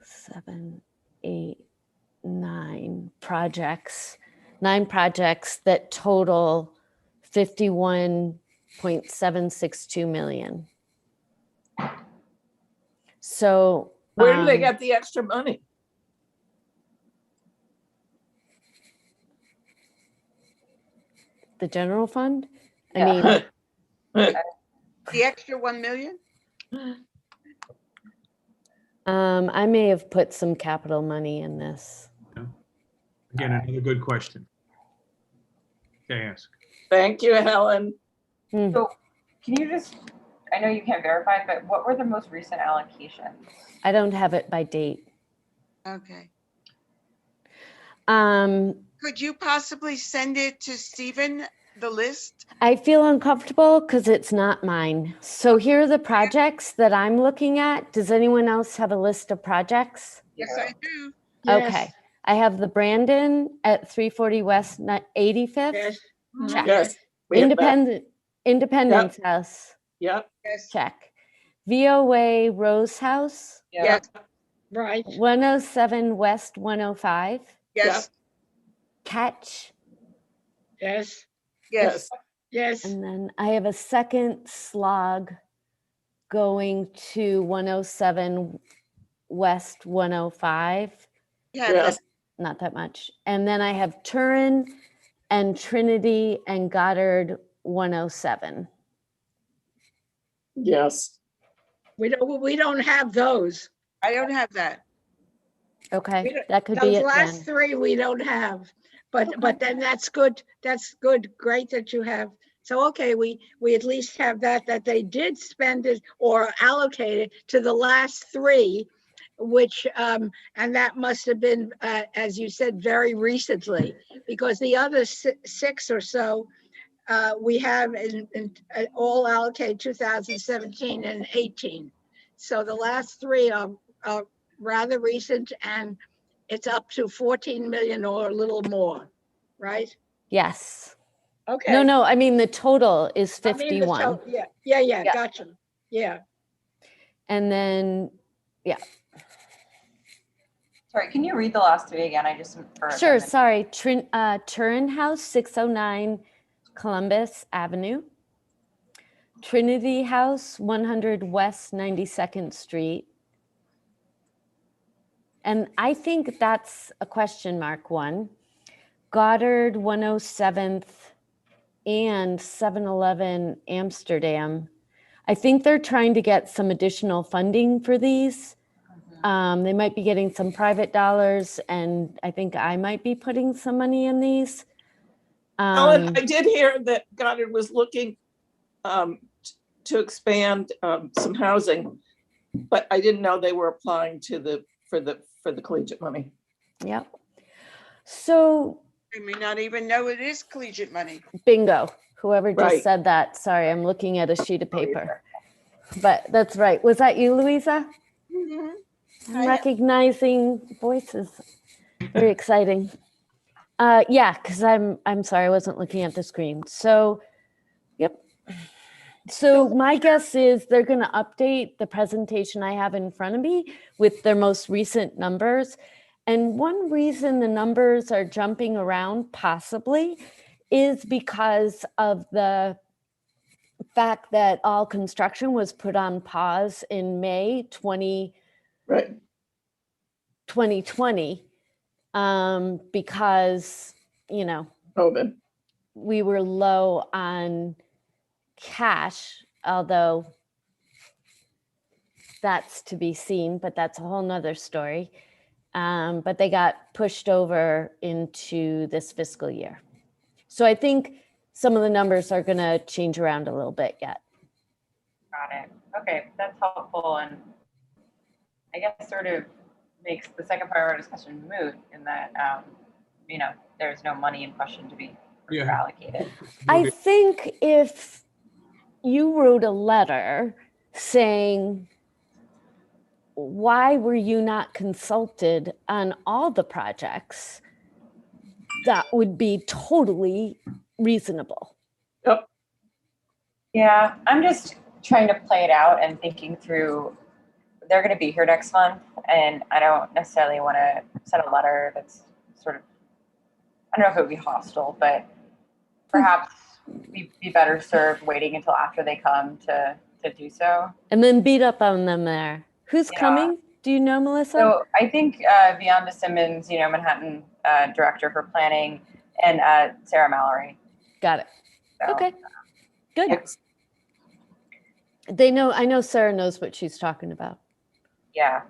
7, 8, 9 projects that total 51.762 million. So Where do they get the extra money? the general fund? I Yeah. mean, The extra 1 million? I may have put some capital money in this. Again, another good question to ask. Thank you, Helen. So can you just, I know you can't verify it, but what were the most recent allocations? I don't have it by date. Okay. Could you possibly send it to Stephen, the list? I feel uncomfortable because it's not mine. So here are the projects that I'm looking at. Does anyone else have a list of projects? Yes, I do. Okay. I have the Brandon at 340 West 85th. Yes. Check. Yes. we have that. Independence House. Yep. Yes. Check. VOA Rose House. Yes. Right. 107 West 105. Yes. Catch. Yes. Yes. Yes. And then I have a second slog going to 107 West 105. Yeah. Yes. Not that much. And then I have Turin and Trinity and Goddard 107. Yes. We don't have those. I don't have that. Okay, that could be Those it last then. 3 we don't have, but then that's good. That's good. Great that you have. So, okay, we at least have that they did spend it or allocate it to the last 3. which, and that must have been, as you said, very recently, because the other six or so, we have all allocated 2017 and 18. So the last three are rather recent, and it's up to 14 million or a little more, right? Yes. Okay. No, I mean, the total is I mean, the 51. total, yeah, Yeah. gotcha. Yeah. And then, Sorry, can you read the last three again? I just. sure, sorry. Turin House, 609 Columbus Avenue. Trinity House, 100 West 92nd Street. And I think that's a question mark one. Goddard, 107th and 711 Amsterdam. I think they're trying to get some additional funding for these. They might be getting some private dollars, and I think I might be putting some money in these. Ellen, I did hear that Goddard was looking to expand some housing, but I didn't know they were applying to for the collegiate money. Yep. So They may not even know it is collegiate money. bingo. Whoever just Right. said that. Sorry, I'm looking at a sheet of paper. But that's right. Was that you, Louisa? Mhm. I'm recognizing voices. Very exciting. Yeah, because I'm sorry, I wasn't looking at the screen. So, yep. So my guess is they're going to update the presentation I have in front of me with their most recent numbers. And one reason the numbers are jumping around possibly is because of the fact that all construction was put on pause in May 2020 because, COVID. we were low on cash, although that's to be seen, but that's a whole nother story. But they got pushed over into this fiscal year. So I think some of the numbers are going to change around a little bit yet. Got it. Okay, that's helpful, and I guess sort of makes the second part of our discussion moot in that, there's no money in question to be allocated. I think if you wrote a letter saying, why were you not consulted on all the projects, that would be totally reasonable. Yep. Yeah, I'm just trying to play it out and thinking through, they're going to be here next month, and I don't necessarily want to send a letter that's sort of, I don't know if it would be hostile, but perhaps we'd be better served waiting until after they come to do so. And then beat up on them there. Who's coming? Do you know, Melissa? So I think Vianda Simmons, Manhattan Director for Planning, and Sarah Mallory. Got it. So, Okay, good. Yes. They know, I know Sarah knows what she's talking about. Yeah.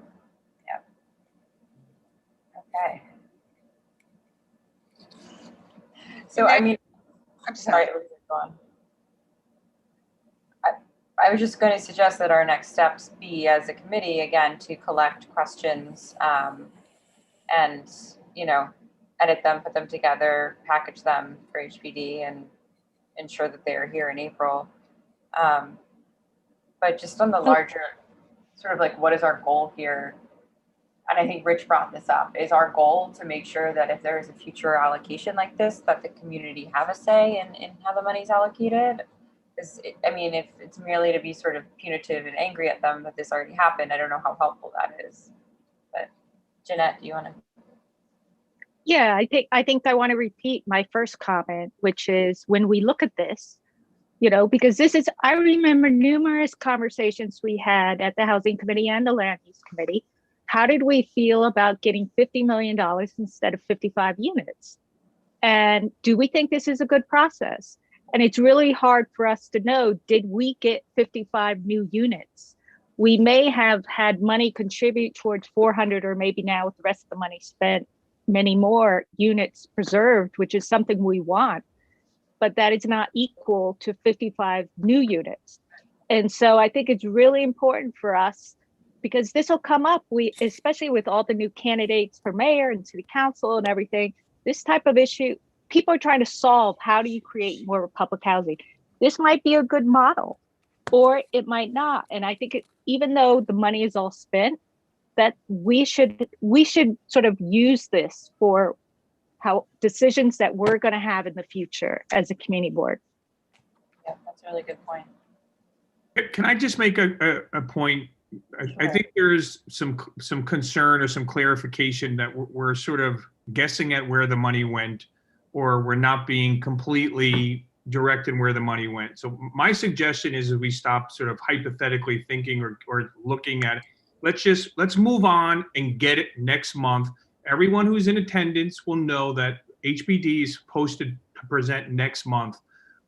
Okay. So, I mean, I'm sorry. go on. I was just going to suggest that our next steps be as a committee, again, to collect questions and, edit them, put them together, package them for HPD and ensure that they are here in April. But just on the larger, sort of like, what is our goal here? And I think Rich brought this up, is our goal to make sure that if there is a future allocation like this, that the community have a say in how the money's allocated. If it's merely to be sort of punitive and angry at them that this already happened, I don't know how helpful that is. But Jeanette, do you want to? Yeah, I think I want to repeat my first comment, which is when we look at this, because I remember numerous conversations we had at the Housing Committee and the Land Use Committee. How did we feel about getting $50 million instead of 55 units? And do we think this is a good process? And it's really hard for us to know, did we get 55 new units? We may have had money contribute towards 400, or maybe now with the rest of the money spent, many more units preserved, which is something we want, but that is not equal to 55 new units. And so I think it's really important for us because this will come up, especially with all the new candidates for mayor and city council and everything, this type of issue, people are trying to solve, how do you create more public housing? This might be a good model, or it might not. And I think even though the money is all spent, that we should sort of use this for how decisions that we're going to have in the future as a community board. Yeah, that's a really good point. Can I just make a point? I think there's some concern or some clarification that we're sort of guessing at where the money went, or we're not being completely direct in where the money went. So my suggestion is that we stop sort of hypothetically thinking or looking at it. Let's move on and get it next month. Everyone who's in attendance will know that HPD is posted to present next month.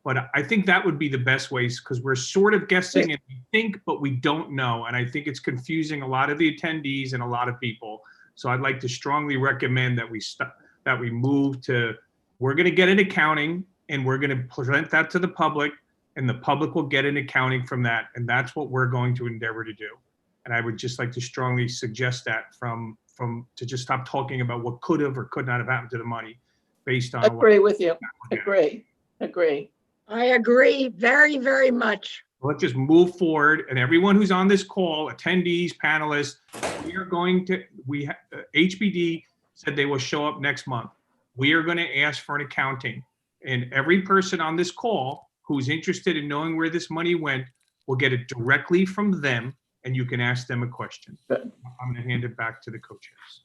But I think that would be the best way, because we're sort of guessing and we think, but we don't know. And I think it's confusing a lot of the attendees and a lot of people. So I'd like to strongly recommend that we move to, we're going to get an accounting and we're going to present that to the public, and the public will get an accounting from that. And that's what we're going to endeavor to do. And I would just like to strongly suggest that to just stop talking about what could have or could not have happened to the money based on. Agree with you. Agree. I agree very, very much. Let's just move forward, and everyone who's on this call, attendees, panelists, HPD said they will show up next month. We are going to ask for an accounting, and every person on this call who's interested in knowing where this money went will get it directly from them, and you can ask them a question. Good. I'm going to hand it back to the co-chairs.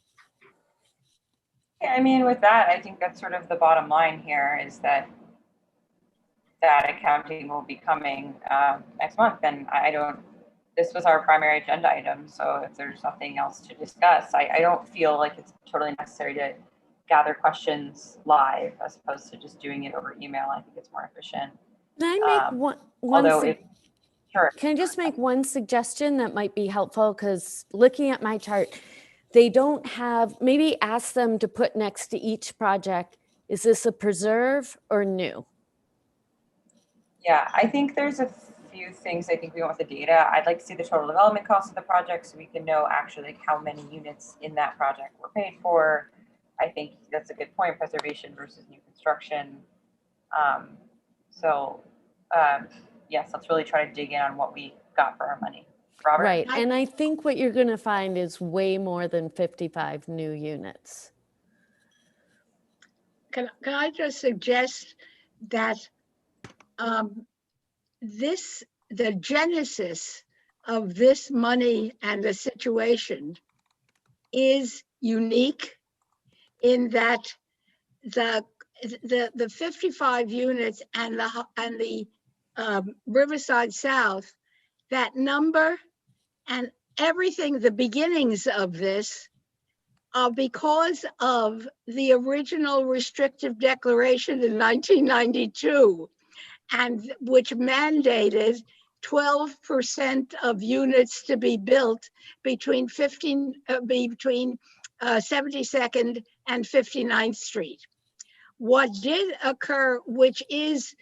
Yeah, I mean, with that, I think that's sort of the bottom line here, is that accounting will be coming next month. And this was our primary agenda item. So if there's nothing else to discuss, I don't feel like it's totally necessary to gather questions live as opposed to just doing it over email. I think it's more efficient. Can I make Sure. Can I just make one suggestion that might be helpful? Because looking at my chart, they don't have, maybe ask them to put next to each project, is this a preserve or new? Yeah, I think there's a few things I think we want with the data. I'd like to see the total development cost of the project so we can know actually like how many units in that project were paid for. I think that's a good point, preservation versus new construction. Yes, let's really try to dig in on what we got for our money. Robert? Right, and I think what you're going to find is way more than 55 new units. Can I just suggest that the genesis of this money and the situation is unique in that the 55 units and the Riverside South, that number and everything, the beginnings of this are because of the original restrictive declaration in 1992, and which mandated 12% of units to be built between 72nd and 59th Street. What did occur, which is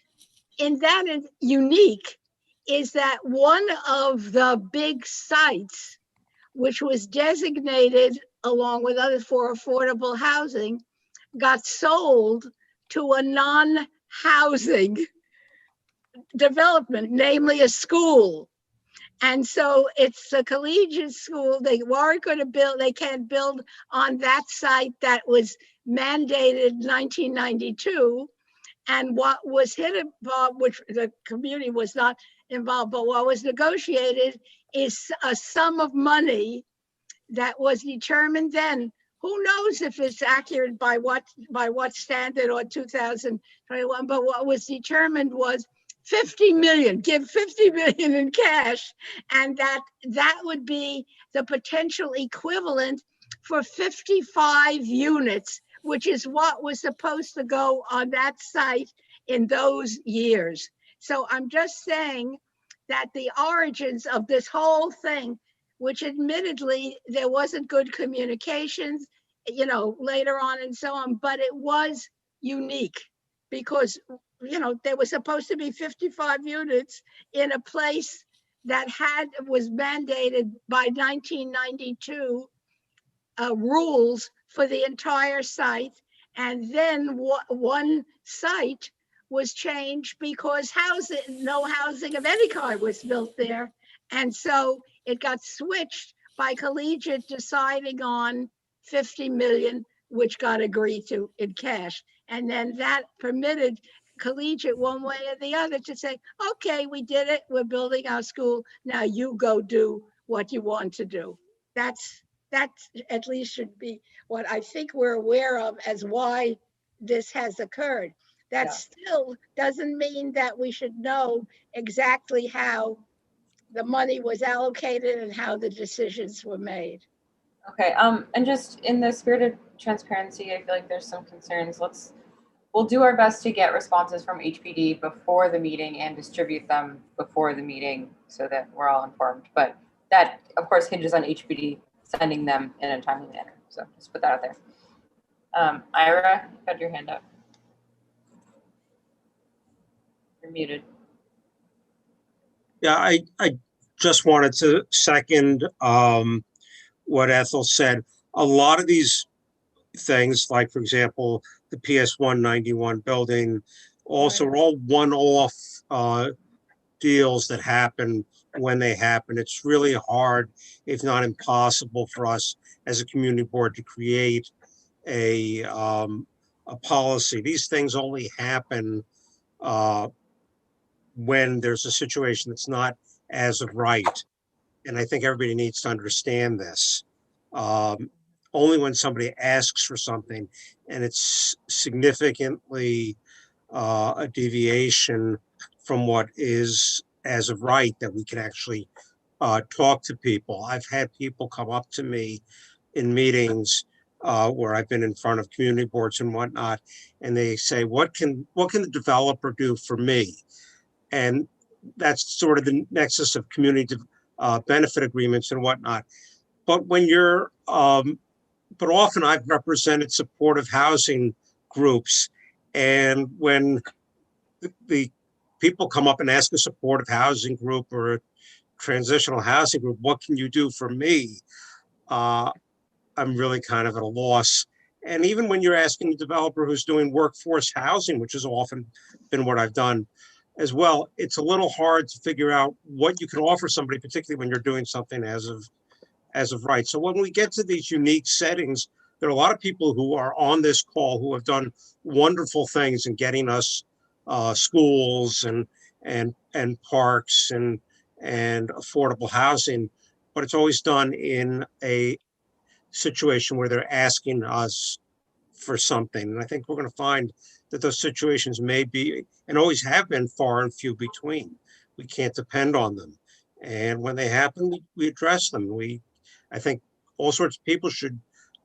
unique, is that one of the big sites, which was designated along with others for affordable housing, got sold to a non-housing development, namely a school. And so it's a collegiate school. They weren't going to build, they can't build on that site that was mandated 1992. And what was involved, which the community was not involved, but what was negotiated is a sum of money that was determined then. Who knows if it's accurate by what standard or 2021, but what was determined was 50 million, give 50 million in cash, and that would be the potential equivalent for 55 units, which is what was supposed to go on that site in those years. So I'm just saying that the origins of this whole thing, which admittedly there wasn't good communications, later on and so on, but it was unique because, there was supposed to be 55 units in a place that was mandated by 1992 rules for the entire site. And then one site was changed because no housing of any kind was built there. And so it got switched by Collegiate deciding on 50 million, which got agreed to in cash. And then that permitted Collegiate one way or the other to say, okay, we did it. We're building our school. Now you go do what you want to do. That at least should be what I think we're aware of as why this has occurred. That still doesn't mean that we should know exactly how the money was allocated and how the decisions were made. Okay, and just in the spirit of transparency, I feel like there's some concerns. We'll do our best to get responses from HPD before the meeting and distribute them before the meeting so that we're all informed. But that, of course, hinges on HPD sending them in a timely manner. So just put that out there. Ira, you got your hand up. You're muted. Yeah, I just wanted to second what Ethel said. A lot of these things, like, for example, the PS 191 building, also are all one-off deals that happen when they happen. It's really hard, if not impossible, for us as a community board to create a policy. These things only happen when there's a situation that's not as of right. And I think everybody needs to understand this. Only when somebody asks for something and it's significantly a deviation from what is as of right that we can actually talk to people. I've had people come up to me in meetings where I've been in front of community boards and whatnot, and they say, what can the developer do for me? And that's sort of the nexus of community benefit agreements and whatnot. But when you're, but often I've represented supportive housing groups, and when the people come up and ask a supportive housing group or a transitional housing group, what can you do for me? I'm really kind of at a loss. And even when you're asking a developer who's doing workforce housing, which has often been what I've done as well, it's a little hard to figure out what you can offer somebody, particularly when you're doing something as of right. So when we get to these unique settings, there are a lot of people who are on this call who have done wonderful things in getting us schools and parks and affordable housing, but it's always done in a situation where they're asking us for something. And I think we're going to find that those situations may be, and always have been, far and few between. We can't depend on them. And when they happen, we address them. I think all sorts of people should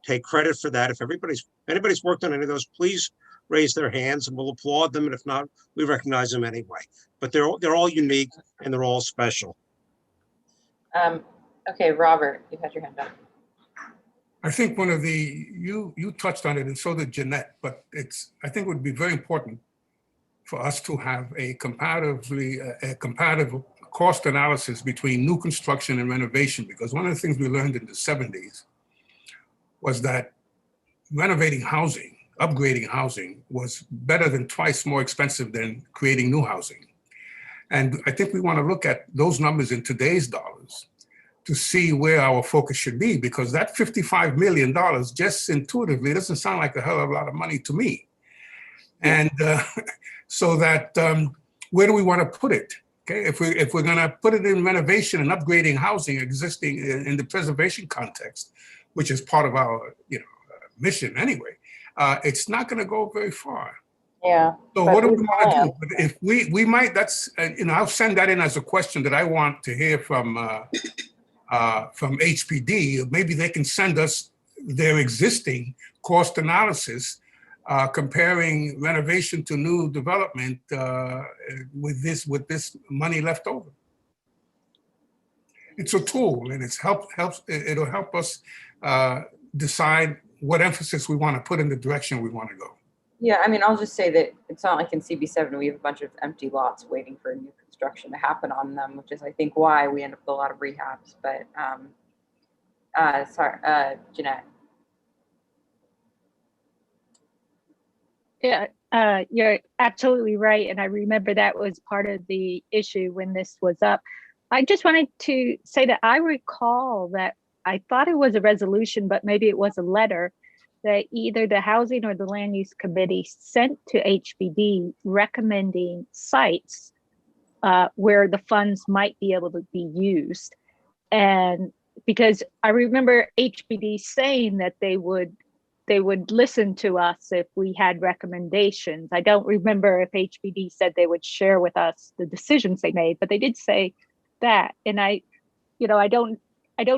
take credit for that. If anybody's worked on any of those, please raise their hands and we'll applaud them. And if not, we recognize them anyway. But they're all unique and they're all special. Okay, Robert, you had your hand up. I think you touched on it, and so did Jeanette, but I think it would be very important for us to have a comparative cost analysis between new construction and renovation, because one of the things we learned in the 70s was that renovating housing, upgrading housing, was better than twice more expensive than creating new housing. And I think we want to look at those numbers in today's dollars to see where our focus should be, because that $55 million just intuitively doesn't sound like a hell of a lot of money to me. And so that, where do we want to put it? Okay, if we're going to put it in renovation and upgrading housing existing in the preservation context, which is part of our mission anyway, it's not going to go very far. Yeah. So what do we want to do? But if we might, that's I'll send that in as a question that I want to hear from HPD. Maybe they can send us their existing cost analysis comparing renovation to new development with this money left over. It's a tool, and it'll help us decide what emphasis we want to put in the direction we want to go. Yeah, I mean, I'll just say that it's not like in CB7 we have a bunch of empty lots waiting for new construction. construction to happen on them, which is, I think, why we end up with a lot of rehabs. But sorry, Jeanette. Yeah, you're absolutely right. And I remember that was part of the issue when this was up. I just wanted to say that I recall that I thought it was a resolution, but maybe it was a letter that either the Housing or the Land Use Committee sent to HPD recommending sites where the funds might be able to be used. And because I remember HPD saying that they would listen to us if we had recommendations. I don't remember if HPD said they would share with us the decisions they made, but they did say that. And I don't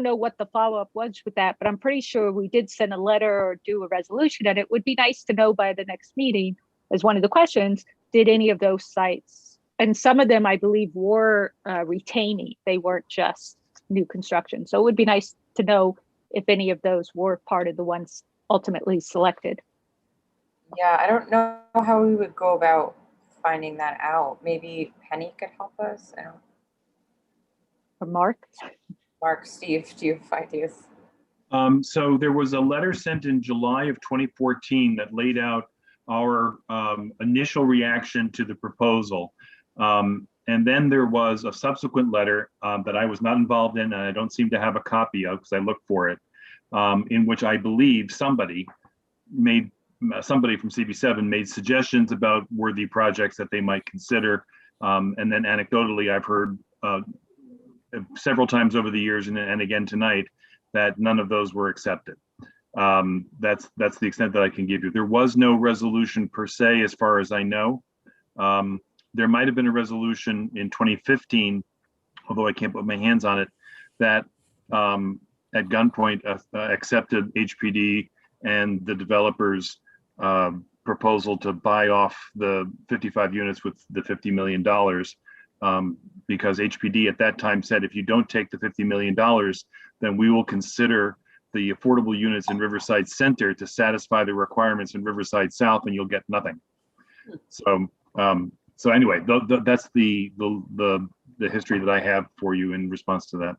know what the follow-up was with that, but I'm pretty sure we did send a letter or do a resolution. And it would be nice to know by the next meeting, as one of the questions, did any of those sites, and some of them I believe were retaining, they weren't just new construction. So it would be nice to know if any of those were part of the ones ultimately selected. Yeah, I don't know how we would go about finding that out. Maybe Penny could help us. I don't. Or Mark? Mark, Steve, do you have ideas? So there was a letter sent in July of 2014 that laid out our initial reaction to the proposal. And then there was a subsequent letter that I was not involved in, and I don't seem to have a copy of because I looked for it, in which I believe somebody from CB7 made suggestions about worthy projects that they might consider. And then anecdotally, I've heard several times over the years and again tonight that none of those were accepted. That's the extent that I can give you. There was no resolution per se, as far as I know. There might have been a resolution in 2015, although I can't put my hands on it, that at gunpoint accepted HPD and the developers' proposal to buy off the 55 units with the $50 million, because HPD at that time said, if you don't take the $50 million, then we will consider the affordable units in Riverside Center to satisfy the requirements in Riverside South, and you'll get nothing. So anyway, that's the history that I have for you in response to that.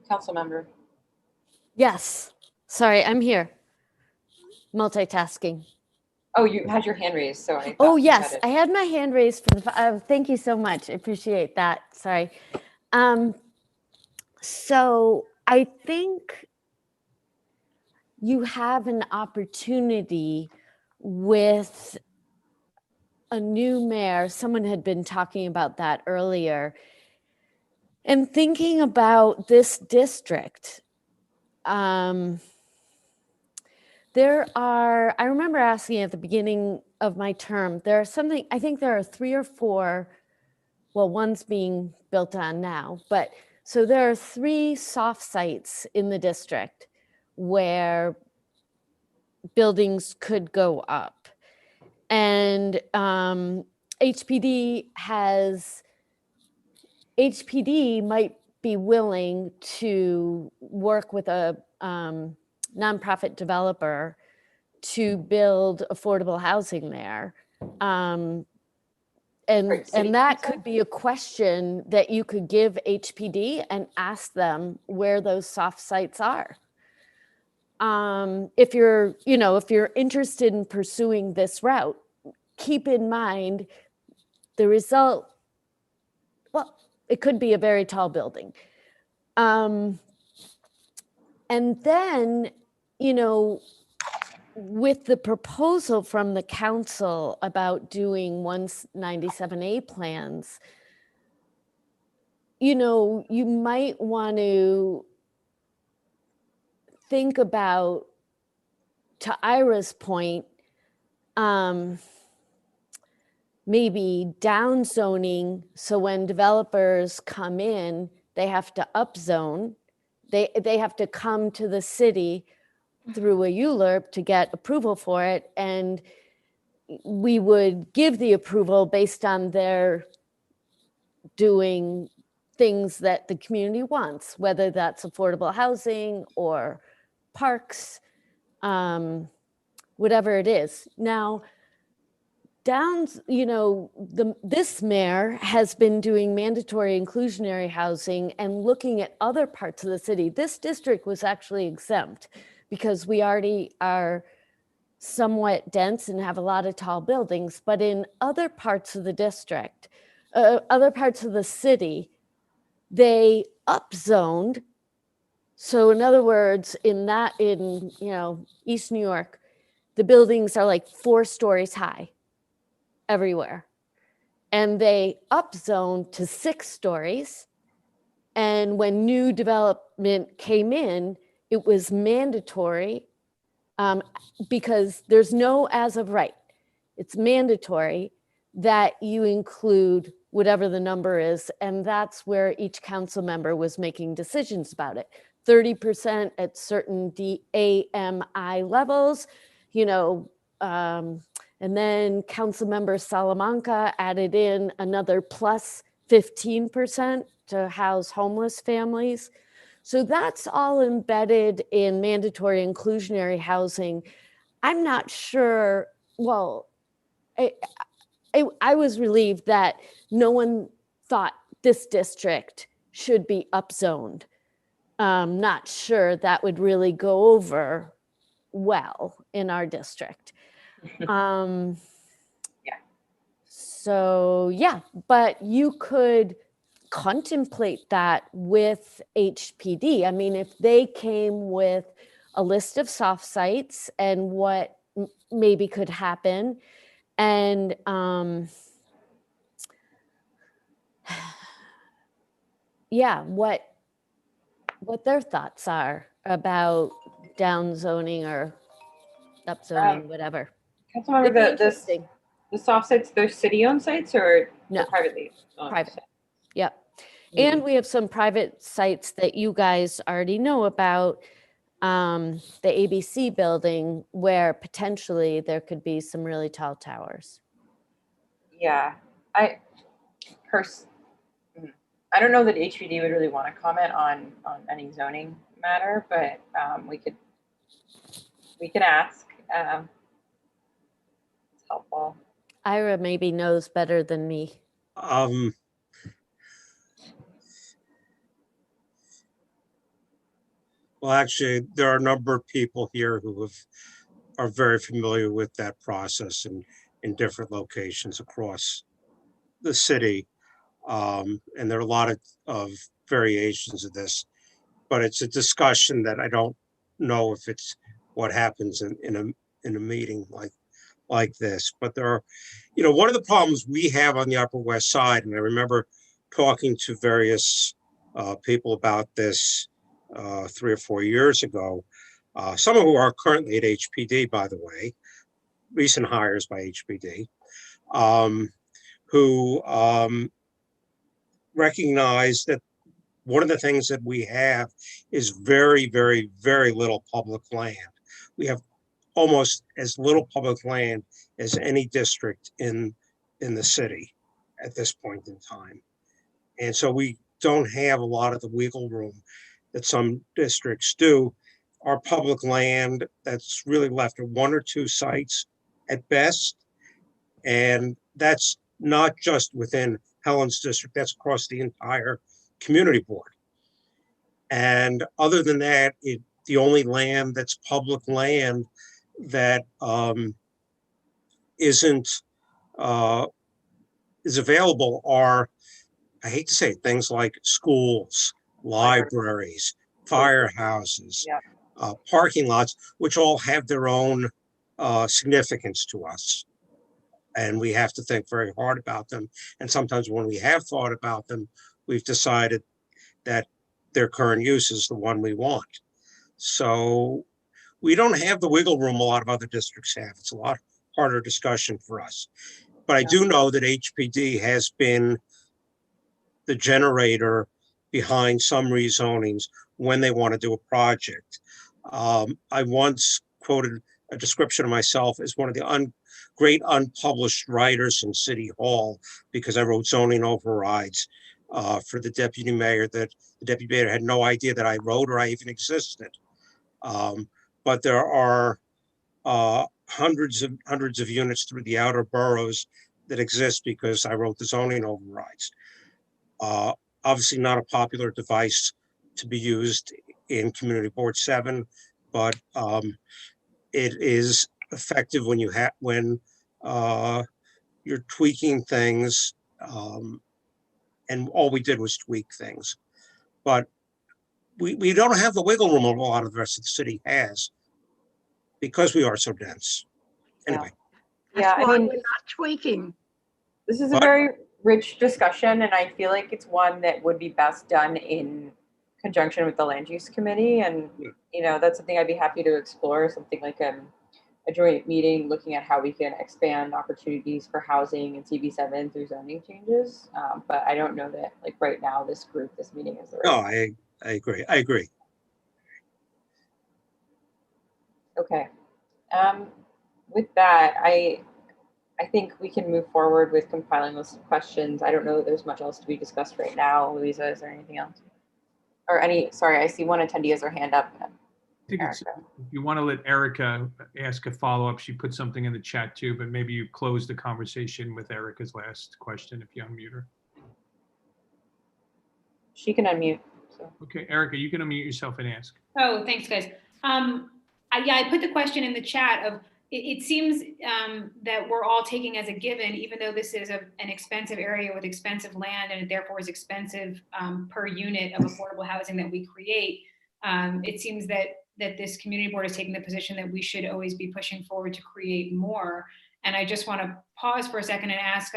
Council member. Yes, sorry, I'm here. Multitasking. Oh, you had your hand raised, so I. Oh, yes, I had my hand raised for the, thank you so much. I appreciate that. Sorry. So I think you have an opportunity with a new mayor. Someone had been talking about that earlier. And thinking about this district, I remember asking at the beginning of my term, I think there are 3 or 4, well, one's being built on now, but so there are 3 soft sites in the district where buildings could go up. And HPD might be willing to work with a nonprofit developer to build affordable housing there. And that could be a question that you could give HPD and ask them where those soft sites are. If you're interested in pursuing this route, keep in mind the result, well, it could be a very tall building. And then, with the proposal from the council about doing 197A plans, you might want to think about, to Ira's point, maybe down zoning, so when developers come in, they have to upzone. They have to come to the city through a ULURP to get approval for it, and we would give the approval based on their doing things that the community wants, whether that's affordable housing or parks, whatever it is. Now, Downs, this mayor has been doing mandatory inclusionary housing and looking at other parts of the city. This district was actually exempt because we already are somewhat dense and have a lot of tall buildings, but in other parts of the district, other parts of the city, they upzoned. So in other words, in East New York, the buildings are like 4 stories high everywhere. And they upzoned to 6 stories. And when new development came in, it was mandatory because there's no as of right. It's mandatory that you include whatever the number is. And that's where each council member was making decisions about it. 30% at certain AMI levels, and then Councilmember Salamanca added in another plus 15% to house homeless families. So that's all embedded in mandatory inclusionary housing. I'm not sure, well, I was relieved that no one thought this district should be upzoned. Not sure that would really go over well in our district. So but you could contemplate that with HPD. I mean, if they came with a list of soft sites and what maybe could happen, and what their thoughts are about downzoning or upzoning, whatever. Councilmember, It'd be interesting. the soft sites, they're city-owned sites or No. privately owned? Private. Yep. And we have some private sites that you guys already know about, the ABC building, where potentially there could be some really tall towers. Yeah, I don't know that HPD would really want to comment on any zoning matter, but we could ask. It's helpful. Ira maybe knows better than me. Well, actually, there are a number of people here who are very familiar with that process in different locations across the city. And there are a lot of variations of this, but it's a discussion that I don't know if it's what happens in a meeting like this. But there are, one of the problems we have on the Upper West Side, and I remember talking to various people about this 3 or 4 years ago, some of who are currently at HPD, by the way, recent hires by HPD, who recognize that one of the things that we have is very, very, very little public land. We have almost as little public land as any district in the city at this point in time. And so we don't have a lot of the wiggle room that some districts do. Our public land that's really left are 1 or 2 sites at best. And that's not just within Helen's district, that's across the entire community board. And other than that, the only land that's public land that is available are, I hate to say it, things like schools, libraries, firehouses, parking lots, which all have their own significance to us. And we have to think very hard about them. And sometimes when we have thought about them, we've decided that their current use is the one we want. So we don't have the wiggle room a lot of other districts have. It's a lot harder discussion for us. But I do know that HPD has been the generator behind some rezonings when they want to do a project. I once quoted a description of myself as one of the great unpublished writers in City Hall, because I wrote zoning overrides for the deputy mayor that the deputy mayor had no idea that I wrote or I even existed. But there are hundreds of units through the outer boroughs that exist because I wrote the zoning overrides. Obviously not a popular device to be used in Community Board 7, but it is effective when you're tweaking things, and all we did was tweak things. But we don't have the wiggle room a lot of the rest of the city has because we are so dense. Anyway. Yeah, That's why we're not tweaking. this is a What? very rich discussion, and I feel like it's one that would be best done in conjunction with the land use committee. And, you know, that's something I'd be happy to explore, something like a joint meeting looking at how we can expand opportunities for housing and CB7 through zoning changes. But I don't know that, like, right now, this meeting is the right. No, I agree. I agree. Okay. With that, I think we can move forward with compiling those questions. I don't know that there's much else to be discussed right now. Louisa, is there anything else? Or sorry, I see one attendee has her hand up. I think it's, if you want to let Erica ask a follow-up, she put something in the chat too, but maybe you close the conversation with Erica's last question if you unmute her. She can unmute. So. Okay, Erica, you can unmute yourself and ask. Oh, thanks, guys. I put the question in the chat of, it seems that we're all taking as a given, even though this is an expensive area with expensive land and it therefore is expensive per unit of affordable housing that we create. It seems that this community board is taking the position that we should always be pushing forward to create more. And I just want to pause for a second and ask,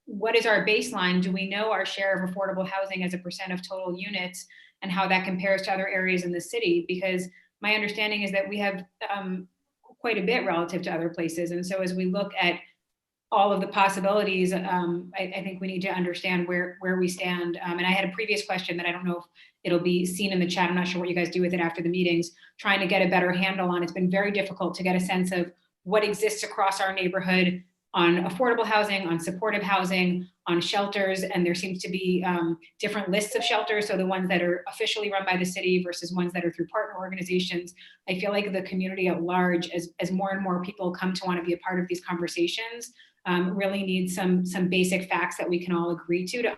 what is our baseline? Do we know our share of affordable housing as a % of total units and how that compares to other areas in the city? Because my understanding is that we have quite a bit relative to other places. And so as we look at all of the possibilities, I think we need to understand where we stand. And I had a previous question that I don't know if it'll be seen in the chat. I'm not sure what you guys do with it after the meetings, trying to get a better handle on. It's been very difficult to get a sense of what exists across our neighborhood on affordable housing, on supportive housing, on shelters. And there seems to be different lists of shelters. So the ones that are officially run by the city versus ones that are through partner organizations. I feel like the community at large, as more and more people come to want to be a part of these conversations, really needs some basic facts that we can all agree to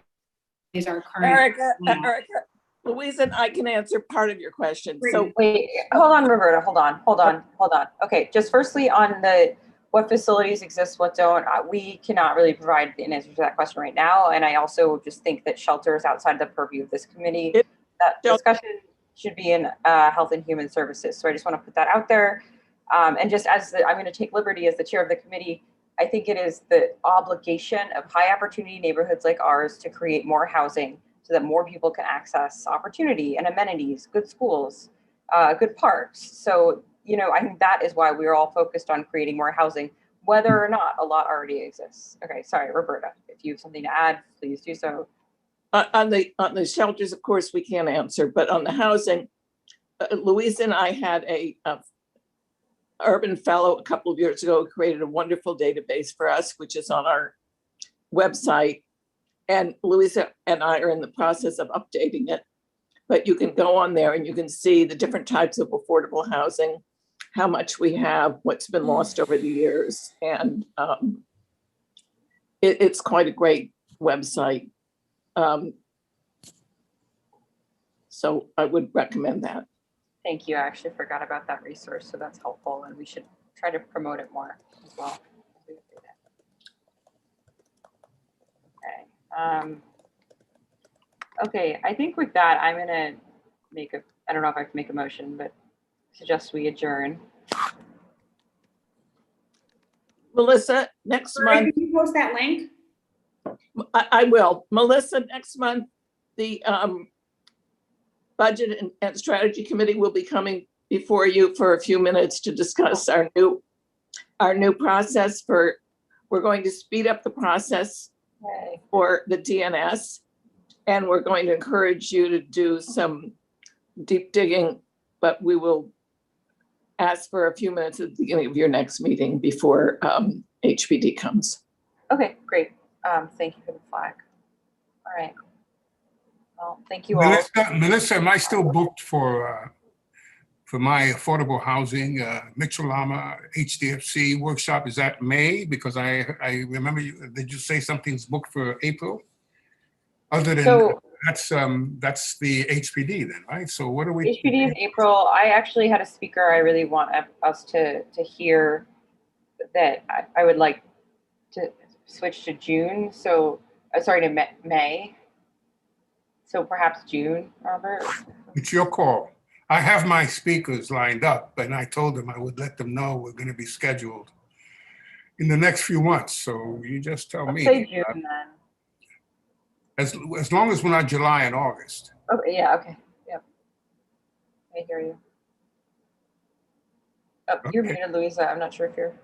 is our current. Erica, Louise and I can answer part of your question. So wait, hold on, Roberta, hold on. Okay, just firstly on what facilities exist, what don't, we cannot really provide an answer to that question right now. And I also just think that shelters outside the purview of this committee, that discussion should be in Health and Human Services. So I just want to put that out there. And just I'm going to take liberty as the chair of the committee. I think it is the obligation of high opportunity neighborhoods like ours to create more housing so that more people can access opportunity and amenities, good schools, good parks. So, you know, I think that is why we're all focused on creating more housing, whether or not a lot already exists. Okay, sorry, Roberta, if you have something to add, please do so. On the shelters, of course, we can't answer, but on the housing, Louise and I had a urban fellow a couple of years ago who created a wonderful database for us, which is on our website. And Louisa and I are in the process of updating it, but you can go on there and you can see the different types of affordable housing, how much we have, what's been lost over the years. And it's quite a great website. So I would recommend that. Thank you. I actually forgot about that resource, so that's helpful, and we should try to promote it more as well. Okay. Okay, I think with that, I'm gonna make I don't know if I can make a motion, but suggest we adjourn. Melissa, next month. Can you post that link? I will. Melissa, next month, the Budget and Strategy Committee will be coming before you for a few minutes to discuss our new process we're going to speed up the process for the DNS, and we're going to encourage you to do some deep digging, but we will ask for a few minutes at the beginning of your next meeting before HPD comes. Okay, great. Thank you for the flag. All right. Well, thank you all. Melissa, am I still booked for for my affordable housing, Mitchell Lama HDFC workshop. Is that May? Because I remember, did you say something's booked for April? Other than, So that's the HPD then, right? So what are we? HPD is April. I actually had a speaker I really want us to hear that I would like to switch to June. So, sorry, to May. So perhaps June, Robert? It's your call. I have my speakers lined up, and I told them I would let them know we're going to be scheduled in the next few months. So you just tell Let's me. say June then. As long as we're not July and August. Okay, yeah, okay, yep. I hear you. Oh, you're Okay. muted, Louisa. I'm not sure if you're.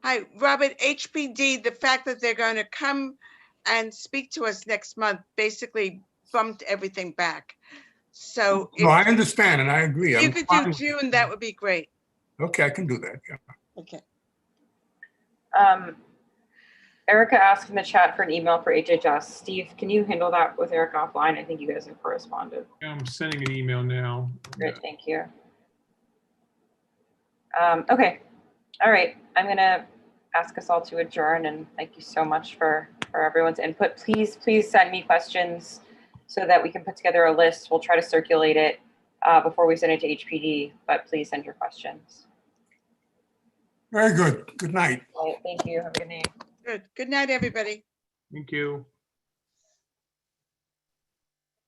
Hi, Robert, HPD, the fact that they're going to come and speak to us next month basically bumped everything back. So No, I if understand and I agree. you I'm could fine do with June, it. that would be great. Okay, I can do that. Yeah. Okay. Erica asked in the chat for an email for HHS. Steve, can you handle that with Erica offline? I think you guys have corresponded. Yeah, I'm sending an email now. Great, thank you. Okay, all right. I'm gonna ask us all to adjourn, and thank you so much for everyone's input. Please send me questions so that we can put together a list. We'll try to circulate it before we send it to HPD, but please send your questions. Very good. Good night. All right, thank you. Have a good night. Good. Good night, everybody. Thank you.